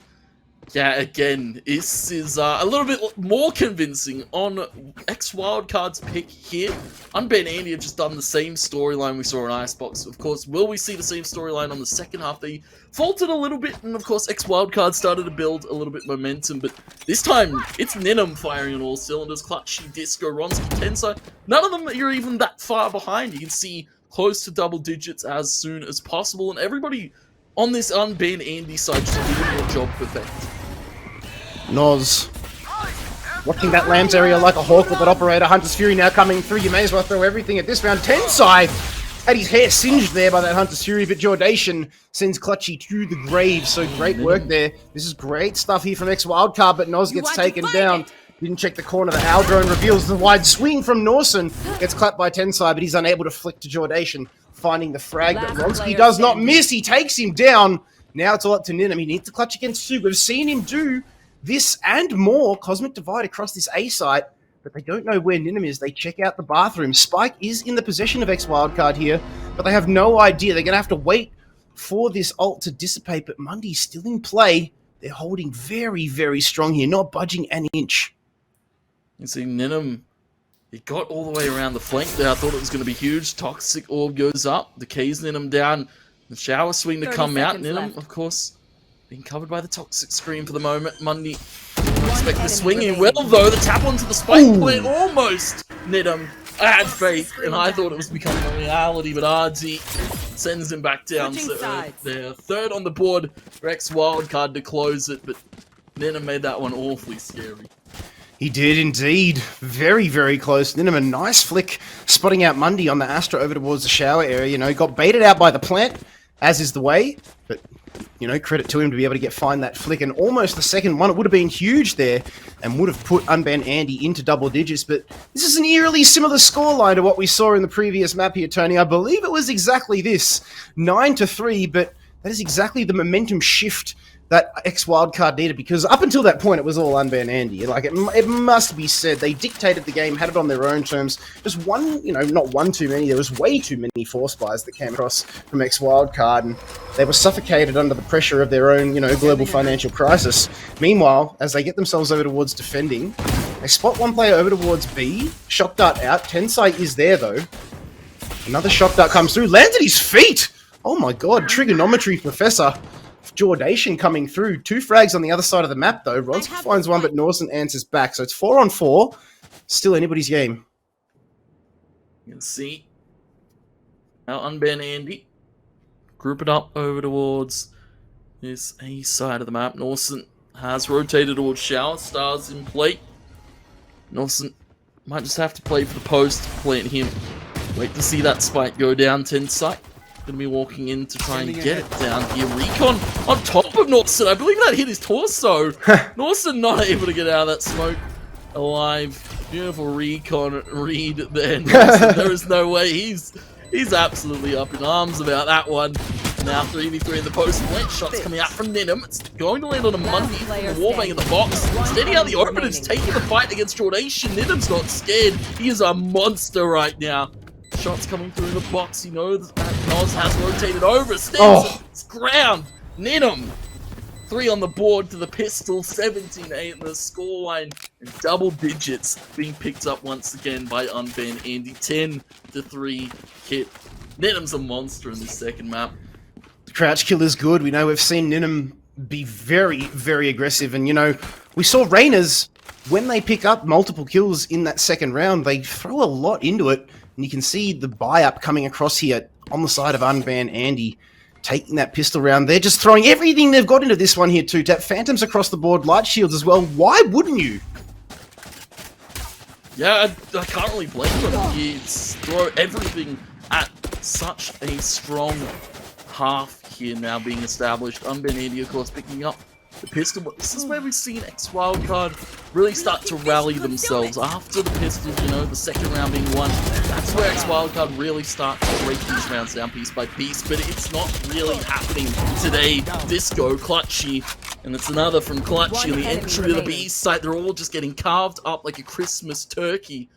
yeah, again, this is a little bit more convincing on ex-Wildcard's pick here. UnbanANDY have just done the same storyline we saw in Icebox. Of course, will we see the same storyline on the second half? They faltered a little bit, and of course, ex-Wildcard started to build a little bit momentum, but this time, it's Ninum firing on all cylinders. Clutchy, Disco, Ronsky, Tensai. None of them are even that far behind. You can see close to double digits as soon as possible, and everybody on this UnbanANDY side just a little more job perfect. Noz watching that Lambs area like a hawk with that operator. Hunter's Fury now coming through. You may as well throw everything at this round. Tensai had his hair singed there by that Hunter's Fury, but Jordation sends Clutchy to the grave. So great work there. This is great stuff here from ex-Wildcard, but Noz gets taken down. Didn't check the corner. The Owl drone reveals the wide swing from Norson. Gets clapped by Tensai, but he's unable to flick to Jordation. Finding the frag, but Ronsky does not miss. He takes him down. Now it's all up to Ninum. He needs to clutch against Sue. We've seen him do this and more. Cosmic Divide across this A site, but they don't know where Ninum is. They check out the bathroom. Spike is in the possession of ex-Wildcard here, but they have no idea. They're going to have to wait for this ult to dissipate, but Mundy's still in play. They're holding very, very strong here, not budging an inch. You see Ninum, he got all the way around the flank there. I thought it was going to be huge. Toxic Orb goes up, decays Ninum down. The shower swing to come out. Ninum, of course, being covered by the toxic screen for the moment. Mundy expect the swing in well, though. The tap onto the spike plant almost. Ninum, I had faith, and I thought it was becoming a reality, but RD sends him back down. So they're third on the board for ex-Wildcard to close it, but Ninum made that one awfully scary. He did indeed. Very, very close. Ninum, a nice flick, spotting out Mundy on the Astra over towards the shower area. You know, he got baited out by the plant, as is the way, but, you know, credit to him to be able to find that flick. And almost the second one, it would have been huge there and would have put UnbanANDY into double digits. But this is an eerily similar scoreline to what we saw in the previous map here, Tony. I believe it was exactly this, 9-3, but that is exactly the momentum shift that ex-Wildcard needed, because up until that point, it was all UnbanANDY. Like, it must be said, they dictated the game, had it on their own terms. Just one, you know, not one too many, there was way too many force buys that came across from ex-Wildcard, and They were suffocated under the pressure of their own, global financial crisis. Meanwhile, as they get themselves over towards defending, they spot one player over towards B. Shock dart out. Tensai is there, though. Another shock dart comes through. Lands at his feet! Oh my god, Trigonometry Professor. Jordation coming through. 2 frags on the other side of the map, though. Ronsky finds one, but Norson answers back. So it's 4-on-4. Still anybody's game. You can see our UnbanANDY group it up over towards this A side of the map. Norson has rotated towards Shower. Stars in play. Norson might just have to play for the post, plant him. Wait to see that spike go down. Tensai going to be walking in to try and get it down here. Recon on top of Norson. I believe that hit his torso. Norson not able to get out of that smoke alive. Beautiful recon read there. Norson, there is no way. He's absolutely up in arms about that one. Now 3v3 in the post. Plant shots coming out from Ninum. It's going to land on a Mundy from the wallbang in the box. Steady out the open. It's taking the fight against Jordation. Ninum's not scared. He is a monster right now. Shots coming through the box. You know that Noz has rotated over. It's ground. Ninum. 3 on the board to the pistol. 17-8 in the scoreline. And double digits being picked up once again by UnbanANDY. 10-3 hit. Ninum's a monster in this second map. The crouch kill is good. We know we've seen Ninum be very, very aggressive. And, we saw Rainers, when they pick up multiple kills in that second round, they throw a lot into it. And you can see the buy-up coming across here on the side of UnbanANDY, taking that pistol round. They're just throwing everything they've got into this one here too. Tap Phantoms across the board, light shields as well. Why wouldn't you? Yeah, I can't really blame them. You throw everything at such a strong half here now being established. UnbanANDY, of course, picking up the pistol, but this is where we've seen ex-Wildcard really start to rally themselves. After the pistols, the second round being won, that's where ex-Wildcard really start to break these rounds down piece by piece, but it's not really happening today. Disco, Clutchy, and it's another from Clutchy in the entry to the B site. They're all just getting carved up like a Christmas turkey.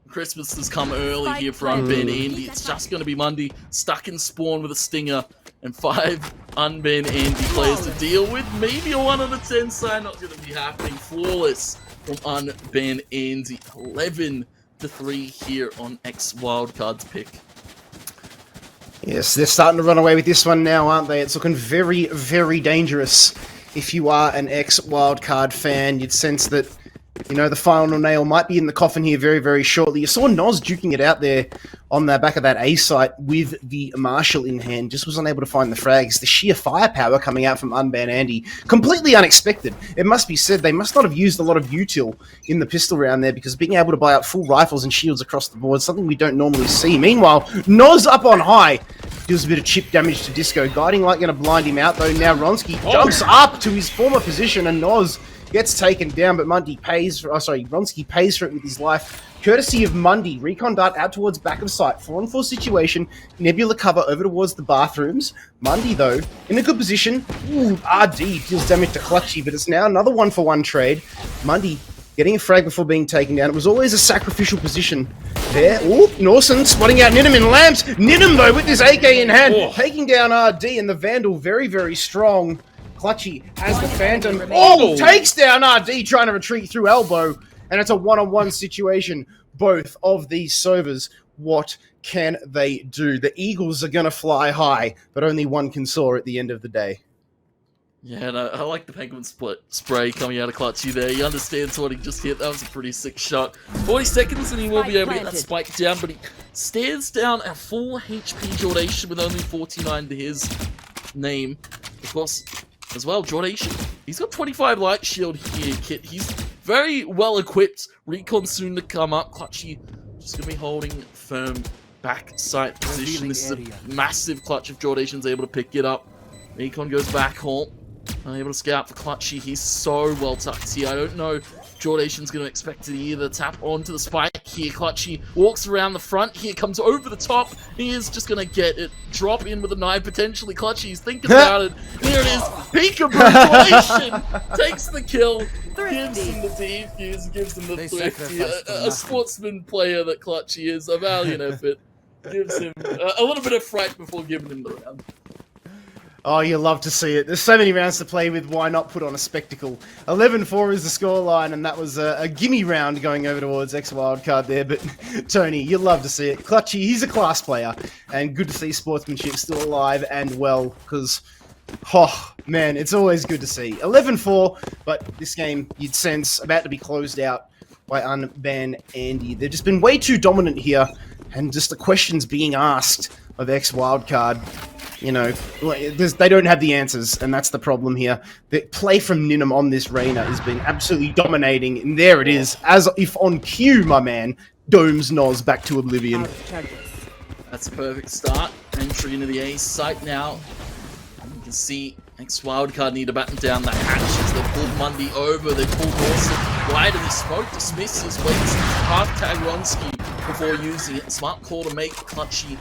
Christmas has come early here for UnbanANDY. It's just going to be Mundy stuck in spawn with a stinger, and 5 UnbanANDY players to deal with. Maybe a 1 out of 10 sign, not going to be happening. Flawless from UnbanANDY. 11-3 here on ex-Wildcard's pick. Yes, they're starting to run away with this one now, aren't they? It's looking very, very dangerous. If you are an ex-Wildcard fan, you'd sense that the final nail might be in the coffin here very, very shortly. You saw Noz duking it out there on the back of that A site with the Marshall in hand. Just was unable to find the frags. The sheer firepower coming out from UnbanANDY, completely unexpected. It must be said, they must not have used a lot of util in the pistol round there, because being able to buy out full rifles and shields across the board is something we don't normally see. Meanwhile, Noz up on high. Deals a bit of chip damage to Disco. Guiding Light going to blind him out, though. Now Ronsky jumps up to his former position, and Noz gets taken down, but Ronsky pays for it with his life. Courtesy of Mundy. Recon dart out towards back of sight. 4-on-4 situation. Nebula cover over towards the bathrooms. Mundy, though, in a good position. Ooh, RD deals damage to Clutchy, but it's now another 1-for-1 trade. Mundy getting a frag before being taken down. It was always a sacrificial position there. Ooh, Norson spotting out Ninum in lamps. Ninum, though, with this AK in hand, taking down RD, and the Vandal very, very strong. Clutchy has the Phantom. Oh, takes down RD, trying to retreat through elbow. And it's a 1-on-1 situation. Both of these Sovers, what can they do? The Eagles are going to fly high, but only one can soar at the end of the day. Yeah, and I like the Penguin spray coming out of Clutchy there. He understands what he just hit. That was a pretty sick shot. 40 seconds and he will be able to get that spike down, but he stares down a full HP Jordation with only 49 to his name. Of course, as well, Jordation, he's got 25 light shield here, Kit. He's very well equipped. Recon soon to come up. Clutchy just going to be holding firm back sight position. This is a massive clutch if Jordation's able to pick it up. Recon goes back home. Unable to scout for Clutchy. He's so well tucked here. I don't know if Jordation's going to expect to either tap onto the spike here. Clutchy walks around the front here, comes over the top. He is just going to get it. Drop in with a knife, potentially. Clutchy's thinking about it. Here it is. Peekaboo. Jordation takes the kill. Gives him the defuse, gives him the thrift here. A sportsman player that Clutchy is. A valiant effort. Gives him a little bit of fright before giving him the round. Oh, you love to see it. There's so many rounds to play with. Why not put on a spectacle? 11-4 is the scoreline, and that was a gimme round going over towards ex-Wildcard there. But, Tony, you love to see it. Clutchy, he's a class player, and good to see sportsmanship still alive and well, because, oh, man, it's always good to see. 11-4, but this game, you'd sense, about to be closed out by UnbanANDY. They've just been way too dominant here, and just the questions being asked of ex-Wildcard, you know, they don't have the answers, and that's the problem here. The play from Ninum on this Reyna has been absolutely dominating, and there it is, as if on cue, my man, domes Noz back to oblivion. That's a perfect start. Entry into the A site now. You can see ex-Wildcard need to batten down the hatches. They pulled Mundy over, they pulled Dawson wide, and they smoke dismisses, waits half tag Ronsky before using it. Smart call to make Clutchy.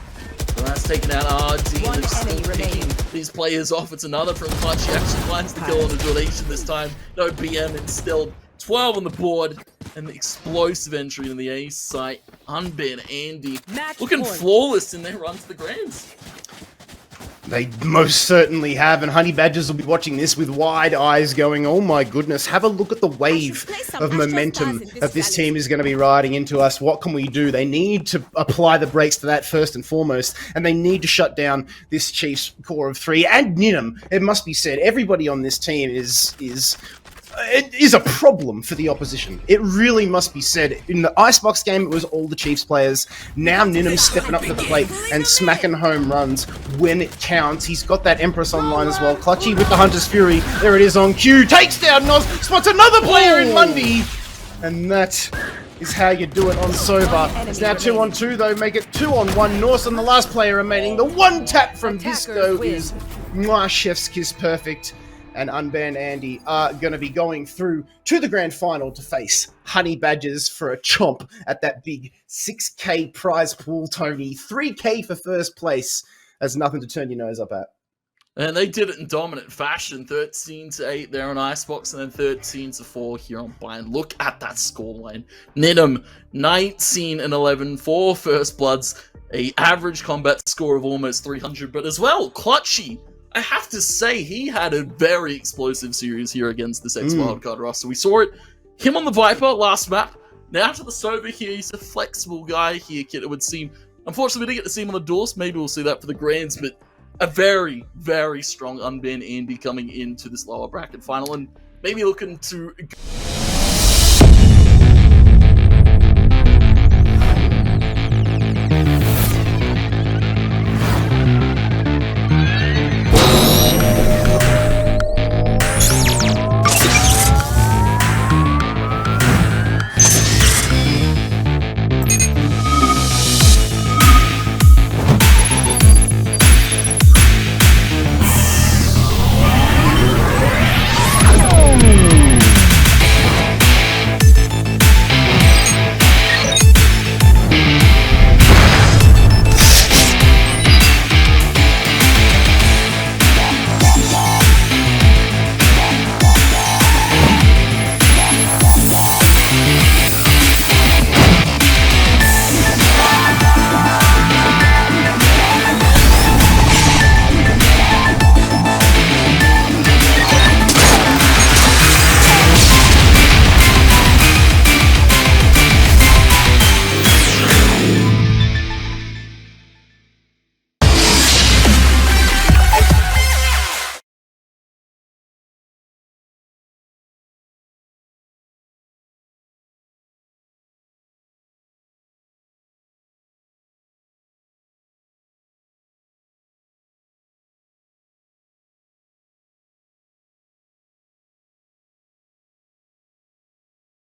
Well, that's taken out RD. They're still picking these players off. It's another from Clutchy. Actually finds the kill on a duration this time. No BM, and still 12 on the board. And the explosive entry in the A site. UnbanANDY looking flawless in their run to the Grands. They most certainly have, and Honey Badgers will be watching this with wide eyes going, oh my goodness, have a look at the wave of momentum that this team is going to be riding into us. What can we do? They need to apply the brakes to that first and foremost, and they need to shut down this Chiefs core of three. And Ninum, it must be said, everybody on this team it is a problem for the opposition. It really must be said. In the Icebox game, it was all the Chiefs players. Now Ninum's stepping up to the plate and smacking home runs when it counts. He's got that Empress online as well. Clutchy with the Hunter's Fury. There it is on cue. Takes down Noz. Spots another player in Mundy. And that is how you do it on Sober. It's now 2-on-2 though. Make it 2-on-1. Norse on the last player remaining. The one tap from Disco is mwah, chef's kiss perfect. And UnbanANDY are going to be going through to the grand final to face Honey Badgers for a chomp at that big 6K prize pool, Tony. 3K for first place. That's nothing to turn your nose up at. And they did it in dominant fashion. 13-8 there on Icebox, and then 13-4 here on Bind. Look at that scoreline. Ninum, 19-11, 4 first bloods, a average combat score of almost 300, but as well, Clutchy. I have to say, he had a very explosive series here against this ex-Wildcard roster. We saw it, him on the Viper last map. Now to the Sober here, he's a flexible guy here, kid, it would seem. Unfortunately, we didn't get to see him on the Doors. Maybe we'll see that for the Grands, but a very, very strong UnbanANDY coming into this lower bracket final, and maybe looking to